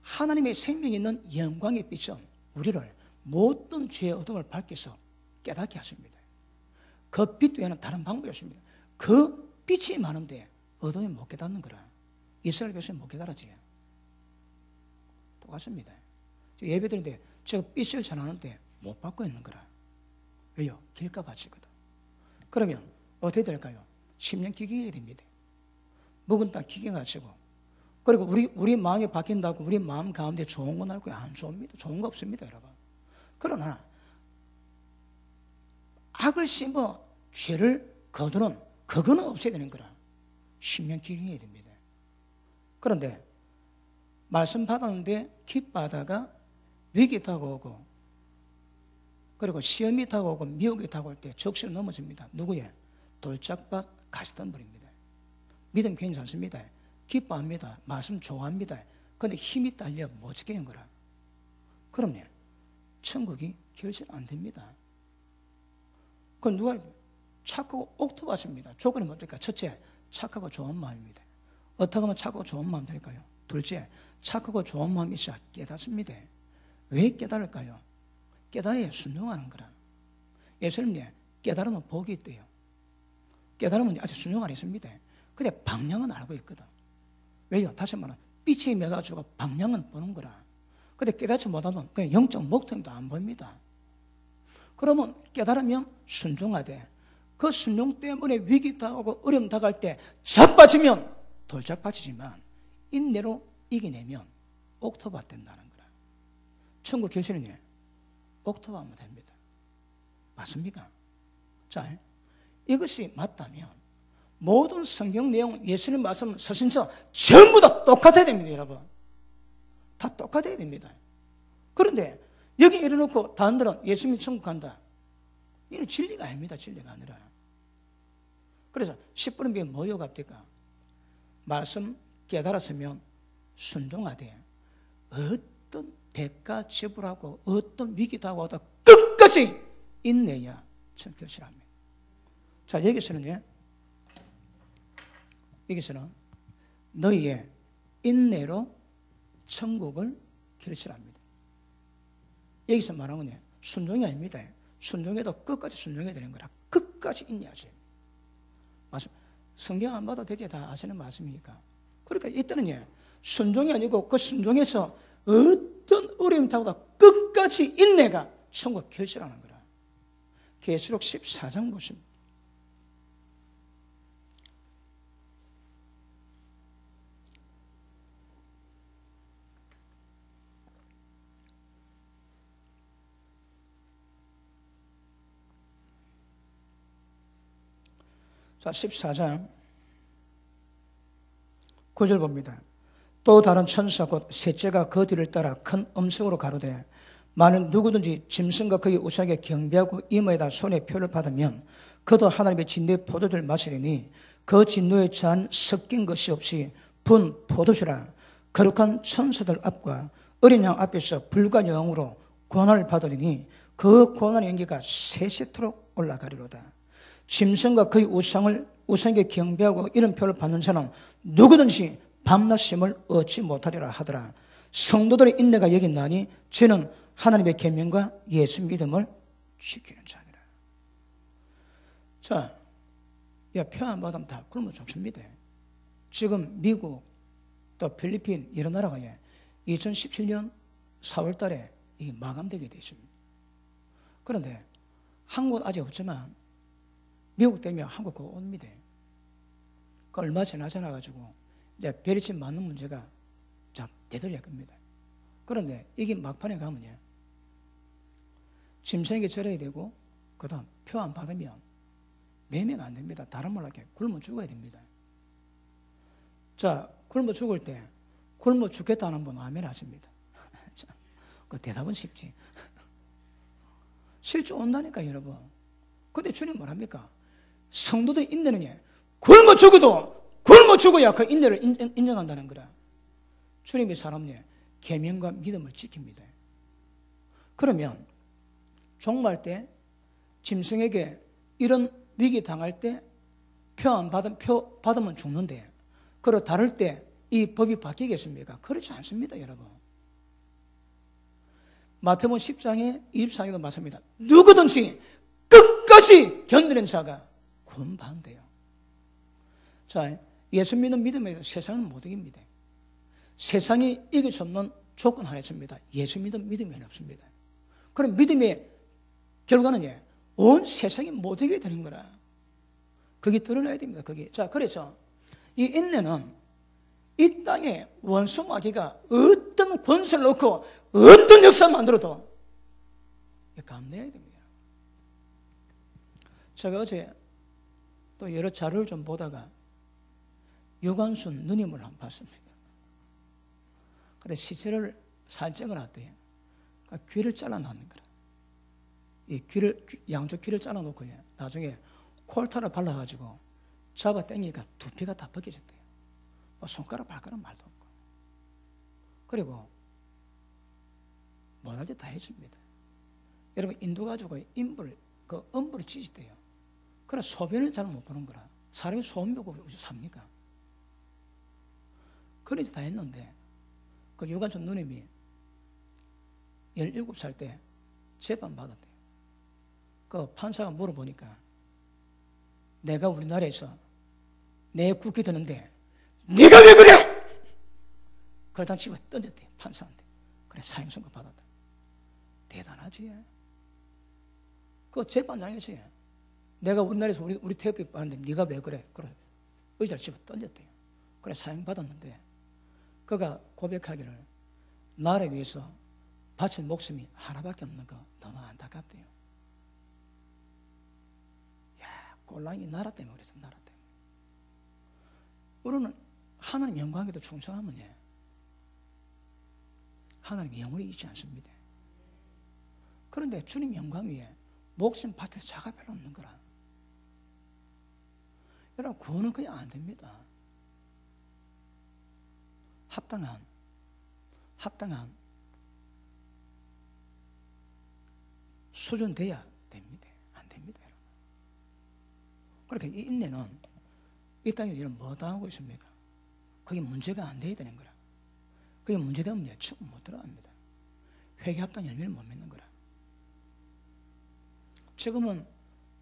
하나님의 생명이 있는 영광의 빛은 우리를 모든 죄의 어둠을 밝혀서 깨닫게 하십니다. 그 빛 외에는 다른 방법이 없습니다. 그 빛이 많은데 어둠이 못 깨닫는 거라. 이스라엘 백성이 못 깨달았지. 똑같습니다. 예배드리는데 저 빛을 전하는데 못 받고 있는 거라. 왜요? 길가밭이거든. 그러면 어떻게 될까요? 10년 기경해야 됩니다. 묵은 땅 기경하시고, 그리고 우리 마음이 바뀐다고 우리 마음 가운데 좋은 거 나올 거예요? 안 좋습니다. 좋은 거 없습니다, 여러분. 그러나 악을 심어 죄를 거두는 그거는 없애야 되는 거라. 10년 기경해야 됩니다. 그런데 말씀 받았는데 기뻐하다가 위기 다가오고, 그리고 시험이 다가오고 미혹이 다가올 때 적시로 넘어집니다. 누구의? 돌짝밭, 가시단불입니다. 믿음 괜찮습니다. 기뻐합니다. 말씀 좋아합니다. 그런데 힘이 딸려 못 지키는 거라. 그러면 천국이 결실 안 됩니다. 그건 누가? 착하고 옥토밭입니다. 조건이 뭡니까? 첫째, 착하고 좋은 마음입니다. 어떻게 하면 착하고 좋은 마음 될까요? 둘째, 착하고 좋은 마음이 있어야 깨닫습니다. 왜 깨달을까요? 깨달아야 순종하는 거라. 예수님이 깨달으면 복이 있대요. 깨달으면 아직 순종 안 했습니다. 근데 방향은 알고 있거든. 왜요? 다시 말하면 빛이 매가지고 방향은 보는 거라. 근데 깨닫지 못하면 그냥 영적 목통도 안 보입니다. 그러면 깨달으면 순종하되, 그 순종 때문에 위기 다가오고 어려움 다가올 때 자빠지면 돌짝밭이지만 인내로 이겨내면 옥토밭 된다는 거라. 천국 결실은 옥토밭하면 됩니다. 맞습니까? 자, 이것이 맞다면 모든 성경 내용, 예수님 말씀, 서신서 전부 다 똑같아야 됩니다, 여러분. 다 똑같아야 됩니다. 그런데 여기 이래놓고 다른 데는 예수님 천국 간다. 이건 진리가 아닙니다. 진리가 아니라. 그래서 10분은 비에 뭐 요구합니까? 말씀 깨달았으면 순종하되 어떤 대가 지불하고 어떤 위기 다가오다 끝까지 인내야 천 결실합니다. 자, 여기서는 너희의 인내로 천국을 결실합니다. 여기서 말하는 건 순종이 아닙니다. 순종해도 끝까지 순종해야 되는 거라. 끝까지 인내하세요. 말씀, 성경 안 봐도 되지 다 아시는 말씀이니까. 그러니까 이때는 순종이 아니고 그 순종에서 어떤 어려움이 타고도 끝까지 인내가 천국 결실하는 거라. 계시록 14장 보십니다. 자, 14장 9절 봅니다. 또 다른 천사 곧 셋째가 그 뒤를 따라 큰 음성으로 가로되 만일 누구든지 짐승과 그의 우상에 경배하고 이마에다 손에 표를 받으면 그도 하나님의 진노의 포도주를 마시리니 그 진노의 잔 섞인 것이 없이 분 포도주라. 거룩한 천사들 앞과 어린 양 앞에서 불과 영으로 고난을 받으리니 그 고난의 연기가 세세토록 올라가리로다. 짐승과 그의 우상에게 경배하고 이런 표를 받는 자는 누구든지 밤낮 쉼을 얻지 못하리라 하더라. 성도들의 인내가 여기 있나니 저는 하나님의 계명과 예수 믿음을 지키는 자니라. 자, 표 안 받으면 다 굶어 죽습니다. 지금 미국 또 필리핀 이런 나라가 2017년 4월 달에 이게 마감되게 되어 있습니다. 그런데 한국은 아직 없지만 미국 되면 한국 거 옵니다. 그 얼마 지나가지고 이제 베리집 맞는 문제가 좀 되돌릴 겁니다. 그런데 이게 막판에 가면요, 짐승에게 절해야 되고, 그 다음 표 안 받으면 매매가 안 됩니다. 다른 말로 이렇게 굶어 죽어야 됩니다. 자, 굶어 죽을 때 굶어 죽겠다는 분 아멘 하십니다. 그 대답은 쉽지. 실제 온다니까 여러분. 근데 주님 뭐랍니까? 성도들 인내는 굶어 죽어야 그 인내를 인정한다는 거라. 주님이 사람의 계명과 믿음을 지킵니다. 그러면 종말 때 짐승에게 이런 위기 당할 때 표 받으면 죽는데, 그리고 다를 때 이 법이 바뀌겠습니까? 그렇지 않습니다, 여러분. 마태복음 10장에 24절도 맞습니다. 누구든지 끝까지 견디는 자가 구원받는대요. 자, 예수 믿는 믿음에서 세상은 못 이깁니다. 세상이 이길 수 없는 조건 하나 있습니다. 예수 믿는 믿음이 없습니다. 그럼 믿음의 결과는 온 세상이 못 이기게 되는 거라. 그게 드러나야 됩니다. 그게. 자, 그래서 이 인내는 이 땅에 원수 마귀가 어떤 권세를 놓고 어떤 역사를 만들어도 감내해야 됩니다. 제가 어제 또 여러 자료를 좀 보다가 유관순 누님을 한번 봤습니다. 근데 시체를 살증을 했대요. 그러니까 귀를 잘라놓는 거라. 이 귀를, 양쪽 귀를 잘라놓고 나중에 콜타를 발라가지고 잡아 당기니까 두피가 다 벗겨졌대요. 손가락 발가락 말도 없고. 그리고 뭐할 때 다 했습니다. 여러분, 인도 가지고 음부를 찢었대요. 그래서 소변을 잘 못 보는 거라. 사람이 소변 보고 삽니까? 그래서 다 했는데, 그 유관순 누님이 17살 때 재판 받았대요. 그 판사가 물어보니까 내가 우리나라에서 내 국기 드는데 네가 왜 그래? 그러다 집어 던졌대요, 판사한테. 그래, 사형선고 받았다. 대단하지. 그 재판장에서 내가 우리나라에서 우리 태극기 받는데 네가 왜 그래? 그래, 의자를 집어 던졌대요. 그래, 사형 받았는데 그가 고백하기를 나를 위해서 바칠 목숨이 하나밖에 없는 거 너무 안타깝대요. 야, 꼴랑이 나라 때문에 그래서 나라 때문에. 우리는 하나님 영광에도 충성하면 하나님 영원히 있지 않습니다. 그런데 주님 영광 위에 목숨 밭에서 자가 별로 없는 거라. 여러분, 구원은 그냥 안 됩니다. 합당한 수준 돼야 됩니다. 안 됩니다, 여러분. 그러니까 이 인내는 이 땅에서 지금 뭐 당하고 있습니까? 그게 문제가 안 돼야 되는 거라. 그게 문제되면 천국 못 들어갑니다. 회개합당 열매를 못 맺는 거라. 지금은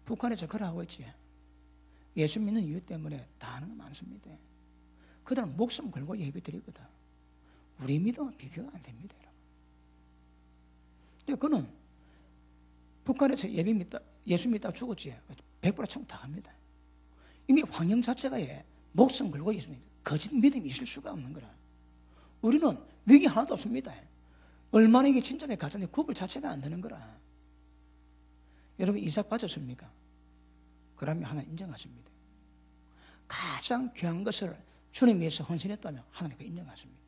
북한에서 그러하고 있지. 예수 믿는 이유 때문에 다 하는 거 많습니다. 그들은 목숨 걸고 예배 드리거든. 우리 믿음은 비교가 안 됩니다. 근데 그는 북한에서 예수 믿다 죽었지. 100% 천국 다 갑니다. 이미 환경 자체가 목숨 걸고 예수 믿는 거짓 믿음이 있을 수가 없는 거라. 우리는 위기 하나도 없습니다. 얼마나 이게 진짜네 가짜네 구분 자체가 안 되는 거라. 여러분 이삭 받으십니까? 그러면 하나님 인정하십니다. 가장 귀한 것을 주님 위해서 헌신했다면 하나님께 인정하십니다.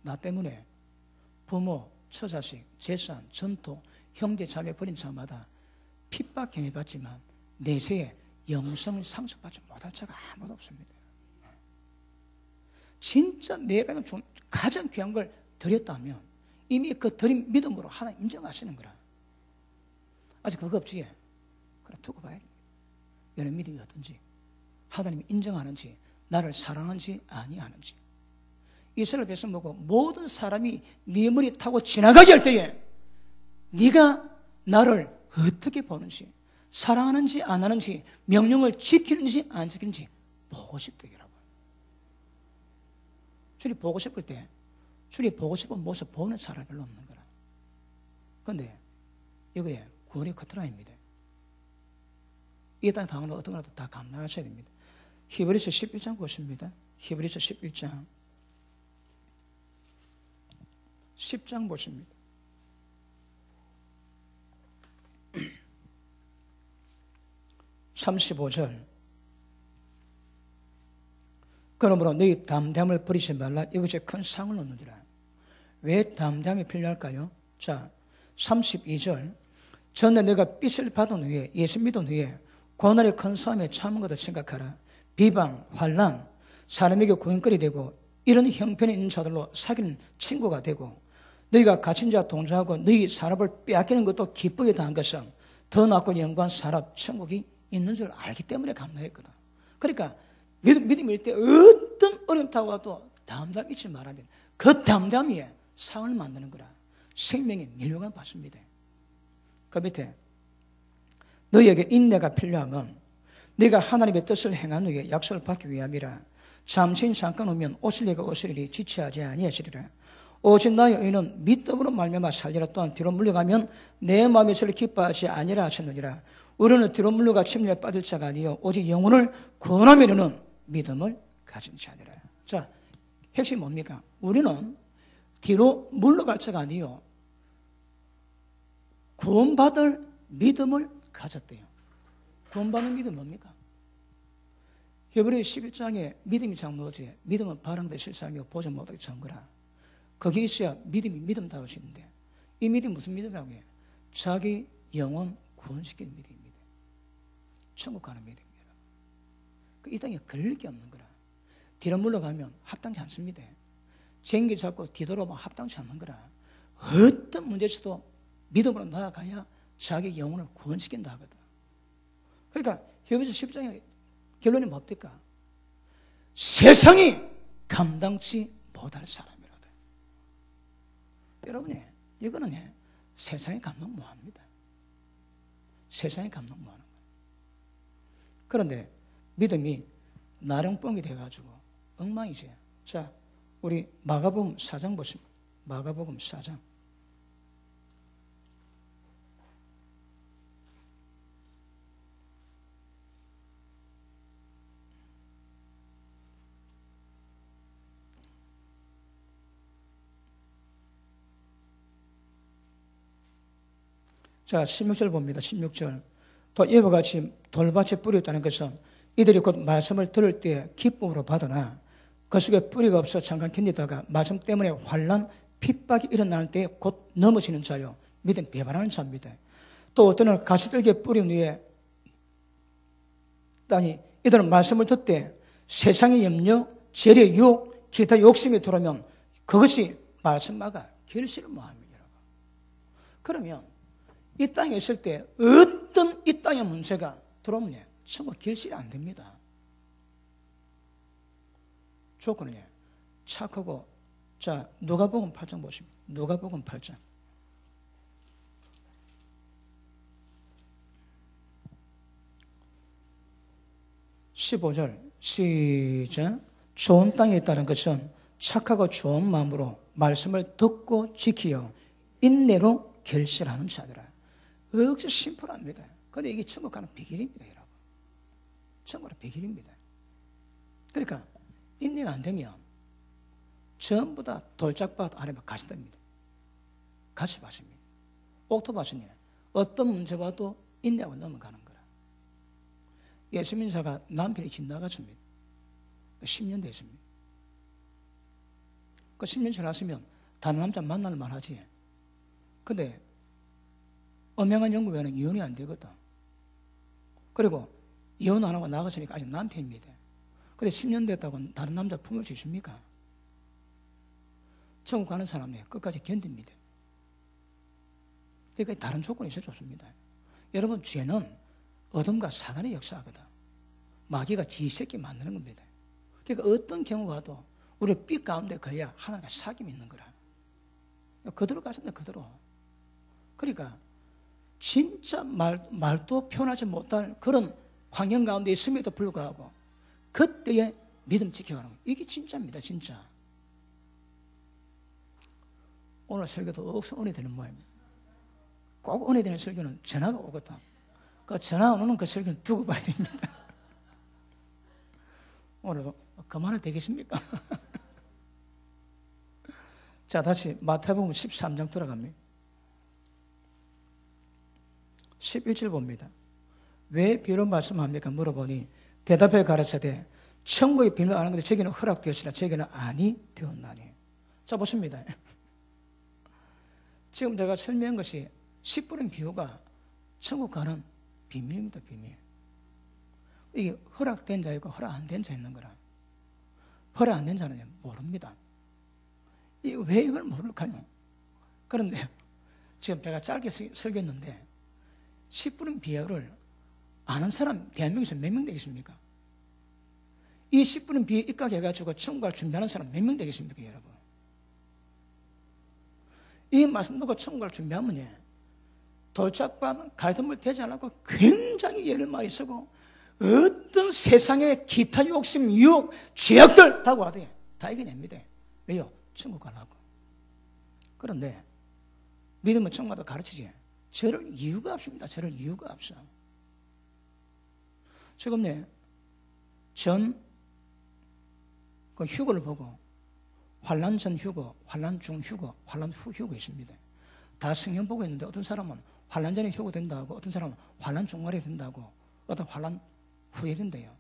나 때문에 부모, 처자식, 재산, 전토, 형제, 자매 버린 자마다 핍박 경외받지만 내세에 영성을 상속받지 못할 자가 아무도 없습니다. 진짜 내가 가장 귀한 걸 드렸다면 이미 그 드린 믿음으로 하나님 인정하시는 거라. 아직 그거 없지? 그럼 두고 봐야 됩니다. 여러분 믿음이 어떤지, 하나님이 인정하는지, 나를 사랑하는지 아니하는지. 이스라엘 백성 보고 모든 사람이 네 머리 타고 지나가게 할 때에 네가 나를 어떻게 보는지, 사랑하는지 안 하는지, 명령을 지키는지 안 지키는지 보고 싶대요. 주님 보고 싶을 때 주님 보고 싶은 모습 보는 사람이 별로 없는 거라. 그런데 이거에 구원이 커트라입니다. 이 땅에 당하는 어떤 거라도 다 감당하셔야 됩니다. 히브리서 11장 보십니다. 히브리서 11장 10장 보십니다. (35절) 그러므로 너희 담대함을 버리지 말라. 이것이 큰 상을 얻느니라. 왜 담대함이 필요할까요? 자, 32절. 전에 내가 빚을 받은 후에, 예수 믿은 후에 고난의 큰 싸움에 참은 것을 생각하라. 비방, 환난, 사람에게 구원거리 되고 이런 형편에 있는 자들로 사귀는 친구가 되고 너희가 갇힌 자 동조하고 너희 사람을 빼앗기는 것도 기쁘게 당한 것은 더 낫고 영광 사람 천국이 있는 줄 알기 때문에 감당했거든. 그러니까 믿음일 때 어떤 어려움 타고 와도 담대함 잊지 말아야 그 담대함이 상을 만드는 거라. 생명의 밀려가 받습니다. 그 밑에 너희에게 인내가 필요하면 네가 하나님의 뜻을 행한 후에 약속을 받기 위함이라. 잠시 잠깐 오면 오실리가 오시리니 지체하지 아니하시리라. 오직 나의 의는 믿음으로 말미암아 살리라. 또한 뒤로 물러가면 내 마음이 저를 기뻐하지 아니라 하셨느니라. 우리는 뒤로 물러가 침례에 빠질 자가 아니요 오직 영혼을 구원하며 이르는 믿음을 가진 자니라. 자, 핵심이 뭡니까? 우리는 뒤로 물러갈 자가 아니요 구원받을 믿음을 가졌대요. 구원받는 믿음은 뭡니까? 히브리 11장에 믿음이 장로지 믿음은 바람대 실상이요 보지 못하게 전거라. 거기에 있어야 믿음이 믿음다우시는데 이 믿음이 무슨 믿음이라고 해요? 자기 영혼 구원시키는 믿음입니다. 천국 가는 믿음입니다. 이 땅에 걸릴 게 없는 거라. 뒤로 물러가면 합당치 않습니다. 쟁기 잡고 뒤돌아보면 합당치 않는 거라. 어떤 문제에서도 믿음으로 나아가야 자기 영혼을 구원시킨다 하거든. 그러니까 히브리서 10장의 결론이 뭡니까? 세상이 감당치 못할 사람이라다. 여러분이 이거는 세상이 감당 못합니다. 세상이 감당 못하는 거예요. 그런데 믿음이 나령뻥이 돼가지고 엉망이지. 자, 우리 마가복음 4장 보십니다. 마가복음 4장. 자, 16절 봅니다. 16절. 또 이와 같이 돌밭에 뿌렸다는 것은 이들이 곧 말씀을 들을 때 기쁨으로 받으나 그 속에 뿌리가 없어 잠깐 견디다가 말씀 때문에 환난, 핍박이 일어날 때 곧 넘어지는 자요. 믿음 배반하는 자입니다. 또 어떤 가시들게 뿌린 후에 땅이 이들은 말씀을 듣되 세상의 염려, 재리의 유혹, 기타 욕심이 들어오면 그것이 말씀마가 결실을 못합니다. 그러면 이 땅에 있을 때 어떤 이 땅의 문제가 들어오면 천국 결실이 안 됩니다. 조건은 착하고. 자, 누가복음 8장 보십니다. 누가복음 8장 15절 시작. 좋은 땅에 있다는 것은 착하고 좋은 마음으로 말씀을 듣고 지키어 인내로 결실하는 자들아. 역시 심플합니다. 그런데 이게 천국 가는 비결입니다, 여러분. 천국의 비결입니다. 그러니까 인내가 안 되면 전부 다 돌짝밭 아래만 가시됩니다. 같이 마십니다. 옥토밭은 어떤 문제 봐도 인내하고 넘어가는 거라. 예수 믿는 자가 남편이 집 나갔습니다. 10년 됐습니다. 그 10년 지났으면 다른 남자 만날 만하지. 근데 엄연한 연구 외에는 이혼이 안 되거든. 그리고 이혼 안 하고 나갔으니까 아직 남편입니다. 근데 10년 됐다고 다른 남자 품을 수 있습니까? 천국 가는 사람이 끝까지 견딥니다. 그러니까 다른 조건이 있어 좋습니다. 여러분, 죄는 어둠과 사단의 역사거든. 마귀가 지 새끼 만드는 겁니다. 그러니까 어떤 경우 봐도 우리 빛 가운데 거야 하나님과 사귐이 있는 거라. 그대로 갔습니다. 그대로. 그러니까 진짜 말도 표현하지 못할 그런 환경 가운데 있음에도 불구하고 그때의 믿음 지켜가는 거. 이게 진짜입니다. 진짜. 오늘 설교도 억수 은혜 되는 모양입니다. 꼭 은혜 되는 설교는 전화가 오거든. 그 전화 오는 그 설교는 두고 봐야 됩니다. 오늘도 그만해도 되겠습니까? 자, 다시 마태복음 13장 돌아갑니다. 11절 봅니다. 왜 비로 말씀합니까? 물어보니 대답해 가라사대 천국의 비밀을 아는 것이 저기는 허락되었으나 저기는 아니 되었나니. 자, 보십니다. 지금 제가 설명한 것이 10분의 비유가 천국 가는 비밀입니다. 비밀. 이게 허락된 자이고 허락 안 된 자 있는 거라. 허락 안 된 자는 모릅니다. 왜 이걸 모를까요? 그런데 지금 제가 짧게 설교했는데 10분의 비유를 아는 사람 대한민국에서 몇 명 되겠습니까? 이 10분의 비유에 입각해가지고 천국 갈 준비하는 사람 몇 명 되겠습니까, 여러분? 이 말씀 듣고 천국 갈 준비하면 돌짝밭 가리덤불 되지 않고 굉장히 예를 많이 쓰고 어떤 세상의 기타 욕심, 유혹, 죄악들 다 와도 다 이겨냅니다. 왜요? 천국 가려고. 그런데 믿음은 천국마다 가르치지. 저럴 이유가 없습니다. 저럴 이유가 없어. 지금 전 그 휴거를 보고 환난 전 휴거, 환난 중 휴거, 환난 후 휴거 있습니다. 다 성경 보고 있는데 어떤 사람은 환난 전에 휴거 된다고, 어떤 사람은 환난 중간에 된다고, 어떤 환난 후에 된대요.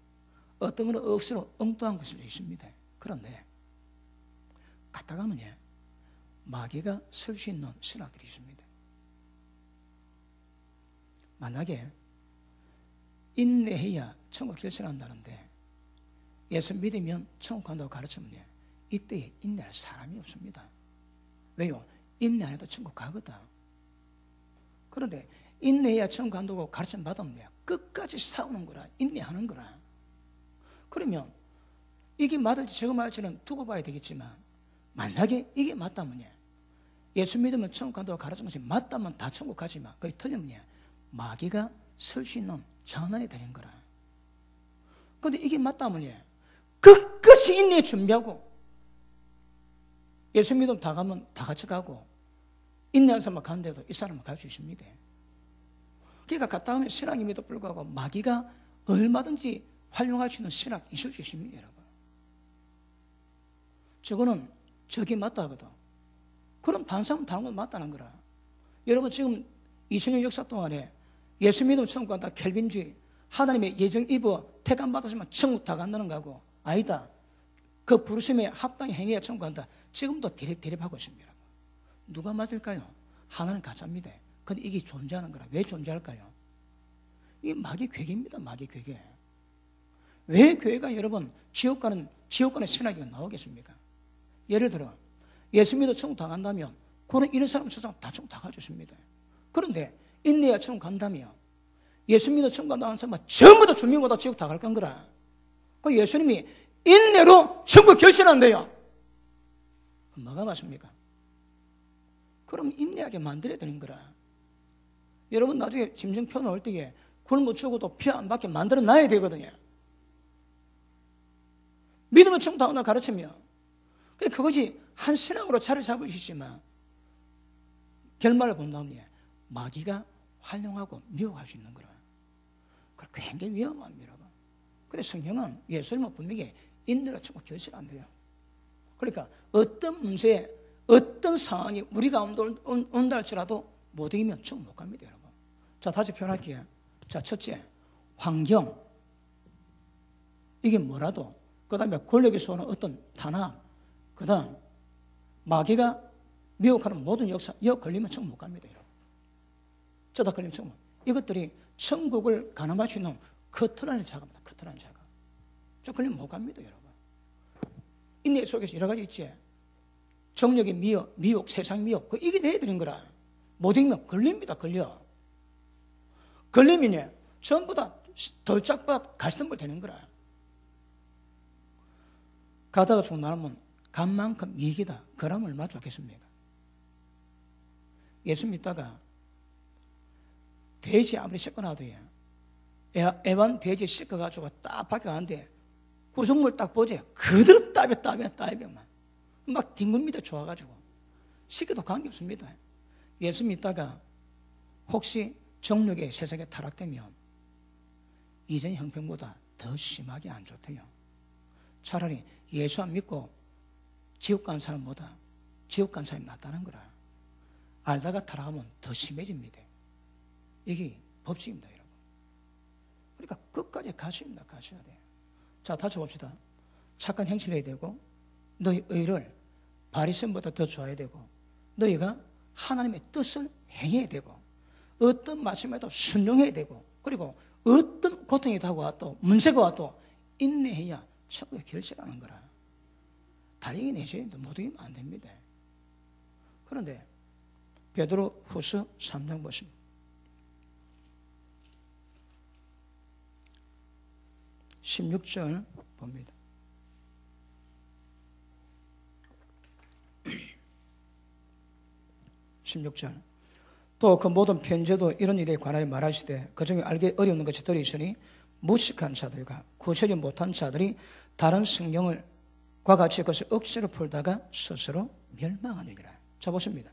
어떤 건 억수로 엉뚱한 것일 수 있습니다. 그런데 갔다 가면 마귀가 쓸 수 있는 신학들이 있습니다. 만약에 인내해야 천국 결실한다는데 예수 믿으면 천국 간다고 가르치면 이때에 인내할 사람이 없습니다. 왜요? 인내 안 해도 천국 가거든. 그런데 인내해야 천국 간다고 가르침 받으면 끝까지 싸우는 거라, 인내하는 거라. 그러면 이게 맞을지 저거 맞을지는 두고 봐야 되겠지만 만약에 이게 맞다면 예수 믿으면 천국 간다고 가르치는 것이 맞다면 다 천국 가지만 그게 틀리면 마귀가 설 수 있는 장난이 되는 거라. 그런데 이게 맞다면 끝까지 인내 준비하고 예수 믿으면 다 가면 다 같이 가고 인내한 사람만 가는데도 이 사람은 갈 수 있습니다. 그러니까 갔다 오면 신앙임에도 불구하고 마귀가 얼마든지 활용할 수 있는 신학이 있을 수 있습니다, 여러분. 저거는 저게 맞다 하거든. 그럼 반사하면 다른 건 맞다는 거라. 여러분 지금 2000년 역사 동안에 예수 믿으면 천국 간다, 켈빈주의, 하나님의 예정 입어 택안 받았으면 천국 다 간다는 거하고 아니다. 그 부르심에 합당히 행해야 천국 간다. 지금도 대립하고 있습니다. 누가 맞을까요? 하나는 가짜입니다. 그런데 이게 존재하는 거라. 왜 존재할까요? 이게 마귀 괴계입니다. 마귀 괴계. 왜 교회가 여러분 지옥가는 신학이 나오겠습니까? 예를 들어 예수 믿어 천국 다 간다면 그런 이런 사람은 세상 다 천국 다 갈 수 있습니다. 그런데 인내야 천국 간다면 예수 믿어 천국 간다는 사람은 전부 다 주민보다 지옥 다 갈 건 거라. 그 예수님이 인내로 천국 결실한대요. 뭐가 맞습니까? 그럼 인내하게 만들어야 되는 거라. 여러분 나중에 심정표 나올 때에 굶어 죽어도 피 안 받게 만들어 놔야 되거든요. 믿음의 천국 다운다 가르치면 그것이 한 신앙으로 자리 잡을 수 있지만 결말을 본다면 마귀가 활용하고 미혹할 수 있는 거라. 그래 굉장히 위험합니다. 그래서 성경은 예수님은 분명히 인내로 천국 결실한대요. 그러니까 어떤 문제에 어떤 상황이 우리 가운데 온다 할지라도 못 이기면 천국 못 갑니다, 여러분. 자, 다시 표현할게요. 자, 첫째, 환경. 이게 뭐라도, 그 다음에 권력에서 오는 어떤 탄압, 그 다음, 마귀가 미혹하는 모든 역사, 이거 걸리면 천국 못 갑니다, 여러분. 저다 걸리면 천국. 이것들이 천국을 가늠할 수 있는 커트라는 자가입니다, 커트라는 자가. 저 걸리면 못 갑니다, 여러분. 인내 속에서 여러 가지 있지. 정력의 미혹, 세상 미혹, 그거 이겨내야 되는 거라. 못 이기면 걸립니다, 걸려. 걸리면 전부 다 돌짝밭 가시덤불 되는 거라. 가다가 죽는 사람은 간 만큼 이익이다. 그러면 얼마나 좋겠습니까? 예수 믿다가 돼지 아무리 씻거나도요. 애완 돼지 씻어가지고 딱 밖에 가는데 구성물 딱 보지. 그대로 따벼만. 막 뒹굴니다, 좋아가지고. 씻겨도 관계없습니다. 예수 믿다가 혹시 정욕의 세상에 타락되면 이전 형편보다 더 심하게 안 좋대요. 차라리 예수 안 믿고 지옥 간 사람보다 지옥 간 사람이 낫다는 거라. 알다가 타락하면 더 심해집니다. 이게 법칙입니다, 여러분. 그러니까 끝까지 가십니다, 가셔야 돼요. 자, 다시 봅시다. 착한 행실을 해야 되고, 너희 의를 바리새인보다 더 좋아해야 되고, 너희가 하나님의 뜻을 행해야 되고, 어떤 말씀에도 순종해야 되고, 그리고 어떤 고통이 다가와도 문제가 와도 인내해야 천국에 결실하는 거라. 다행히 내셔야 됩니다. 못 이기면 안 됩니다. 그런데 베드로 후서 3장 보십니다. 16절 봅니다. 또 그 모든 편제도 이런 일에 관하여 말하시되 그중에 알기 어려운 것이 들어있으니 무식한 자들과 구체지 못한 자들이 다른 성경을 과 같이 그것을 억지로 풀다가 스스로 멸망하느니라. 자, 보십니다.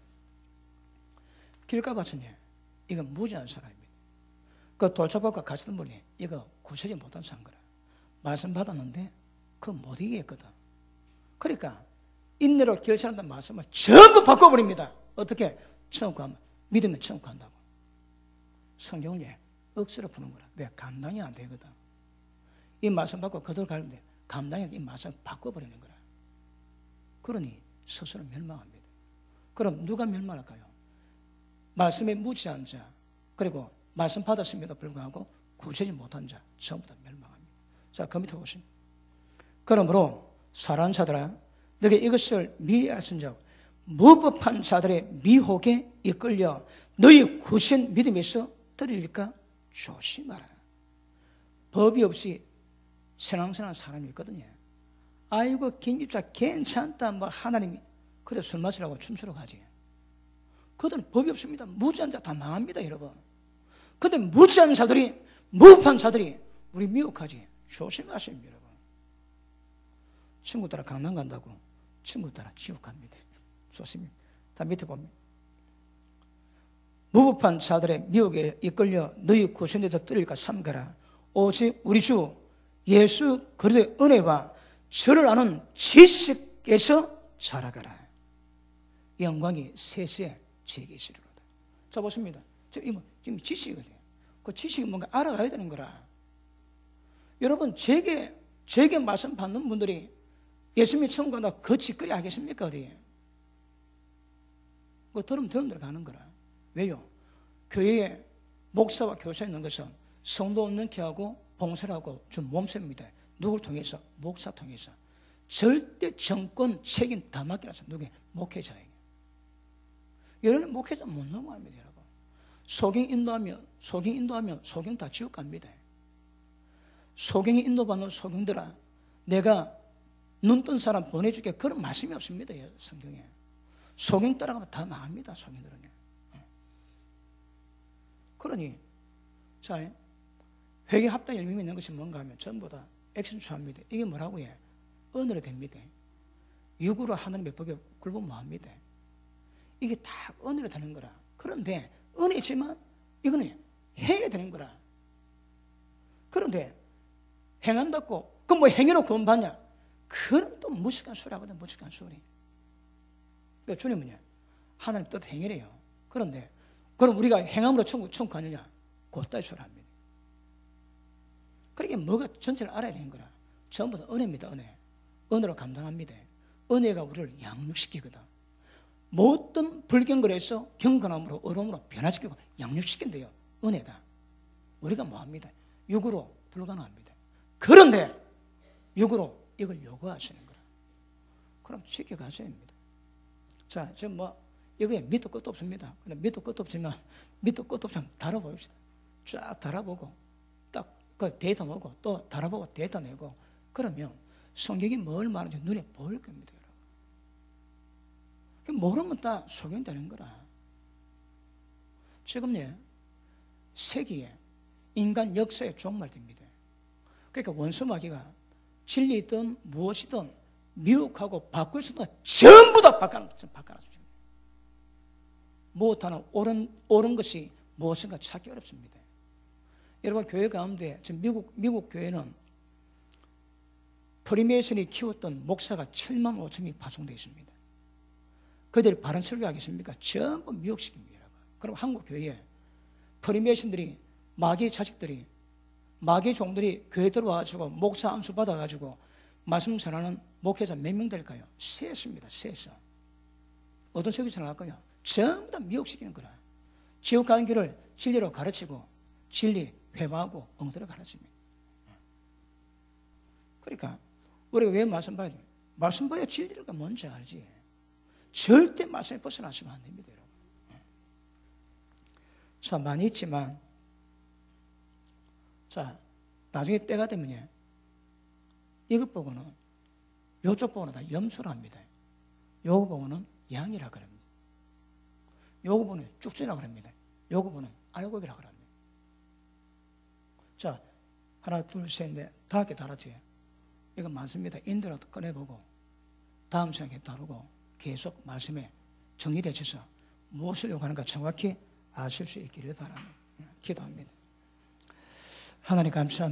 길가 같은 일, 이건 무지한 사람입니다. 그 돌짝밭과 같은 분이 이거 구체지 못한 상거라. 말씀 받았는데 그거 못 이기겠거든. 그러니까 인내로 결실한다는 말씀을 전부 바꿔버립니다. 어떻게? 천국 가면 믿으면 천국 간다고. 성경을 억지로 푸는 거라. 왜? 감당이 안 되거든. 이 말씀 받고 그대로 가는데 감당이 이 말씀을 바꿔버리는 거라. 그러니 스스로 멸망합니다. 그럼 누가 멸망할까요? 말씀에 무지한 자, 그리고 말씀 받았음에도 불구하고 구체지 못한 자, 전부 다 멸망합니다. 자, 그 밑에 보십니다. 그러므로 사랑하는 자들아, 너게 이것을 미리 알선적 무법한 자들의 미혹에 이끌려 너희 구신 믿음에서 떨어질까 조심하라. 법이 없이 신앙생활하는 사람이 있거든요. 아이고 김집사 괜찮다, 뭐 하나님이 그래 술 마시라고 춤추러 가지. 그들은 법이 없습니다. 무지한 자 다 망합니다, 여러분. 근데 무지한 자들이, 무법한 자들이 우리 미혹하지. 조심하십니다, 여러분. 친구 따라 강남 간다고 친구 따라 지옥 갑니다. 좋습니다. 다 밑에 보면 무법한 자들의 미혹에 이끌려 너희 구선에서 떨릴까 삼가라. 오직 우리 주 예수 그리스도의 은혜와 저를 아는 지식에서 자라가라. 영광이 세세 제게 있으리로다. 자, 보십니다. 지금 지식이거든요. 그 지식이 뭔가 알아가야 되는 거라. 여러분, 제게 말씀 받는 분들이 예수님이 천국 간다 그 짓거리 하겠습니까? 어디? 그거 들으면 대로 가는 거라. 왜요? 교회에 목사와 교사 있는 것은 성도 없는 교하고 봉사를 하고 준 몸셈입니다. 누굴 통해서? 목사 통해서. 절대 정권 책임 다 맡겨놨어. 누구에? 목회자에게. 여러분, 목회자 못 넘어갑니다, 여러분. 소경 인도하면 소경 다 지옥 갑니다. 소경이 인도받는 소경들아, 내가 눈 뜬 사람 보내줄게. 그런 말씀이 없습니다. 성경에. 소경 따라가면 다 망합니다. 소경들은. 그러니 자, 회개 합당 열심히 있는 것이 뭔가 하면 전부 다 액션 취합니다. 이게 뭐라고 해? 언어로 됩니다. 육으로 하나님의 법에 굴복 뭐합니다. 이게 다 언어로 되는 거라. 그런데 은혜지만 이거는 해야 되는 거라. 그런데 행한다고 그럼 뭐 행위로 구원받냐? 그건 또 무식한 소리 하거든. 무식한 소리. 그러니까 주님은요 하나님 뜻 행위래요. 그런데 그럼 우리가 행함으로 천국 가느냐? 곧다이 소리 합니다. 그러니까 뭐가 전체를 알아야 되는 거라. 전부 다 은혜입니다. 은혜. 은혜로 감당합니다. 은혜가 우리를 양육시키거든. 모든 불경건에서 경건함으로 어려움으로 변화시키고 양육시킨대요. 은혜가. 우리가 뭐합니다? 육으로 불가능합니다. 그런데 육으로 이걸 요구하시는 거라. 그럼 지켜가셔야 합니다. 자, 지금 이거에 밑도 끝도 없습니다. 근데 밑도 끝도 없지만 밑도 끝도 없이 한번 달아봅시다. 쫙 달아보고 딱 그 데이터 놓고 또 달아보고 데이터 내고 그러면 성경이 뭘 말하는지 눈에 보일 겁니다. 여러분. 모르면 다 소경되는 거라. 지금 세기에 인간 역사의 종말됩니다. 그러니까 원수마귀가 진리든 무엇이든 미혹하고 바꿀 수 없는 전부 다 바꿔놨습니다. 무엇 하나 옳은 것이 무엇인가 찾기 어렵습니다. 여러분 교회 가운데 지금 미국 교회는 프리메이슨이 키웠던 목사가 7만 5천이 파송되어 있습니다. 그들이 바른 설교하겠습니까? 전부 미혹시킵니다. 그럼 한국 교회에 프리메이슨들이 마귀의 자식들이 마귀의 종들이 교회 들어와가지고 목사 안수 받아가지고 말씀 전하는 목회자 몇 명 될까요? 셋입니다. 셋어. 어떤 설교 전할까요? 전부 다 미혹시키는 거라. 지옥 가는 길을 진리로 가르치고 진리 회방하고 엉터리 가르칩니다. 그러니까 우리가 왜 말씀 봐야 돼요? 말씀 봐야 진리가 뭔지 알지. 절대 말씀에 벗어나시면 안 됩니다. 여러분. 자, 많이 있지만 자, 나중에 때가 되면 이것 보고는 이쪽 보고는 다 염소라 합니다. 요거 보고는 양이라 그럽니다. 요거 보고는 쭉지라 그럽니다. 요거 보고는 알고기라 그럽니다. 자, 하나, 둘, 셋, 넷, 5개 달았지. 이거 많습니다. 인도라도 꺼내보고 다음 시간에 다루고 계속 말씀에 정리되셔서 무엇을 요구하는가 정확히 아실 수 있기를 바랍니다. 기도합니다. 하나님 감사합니다.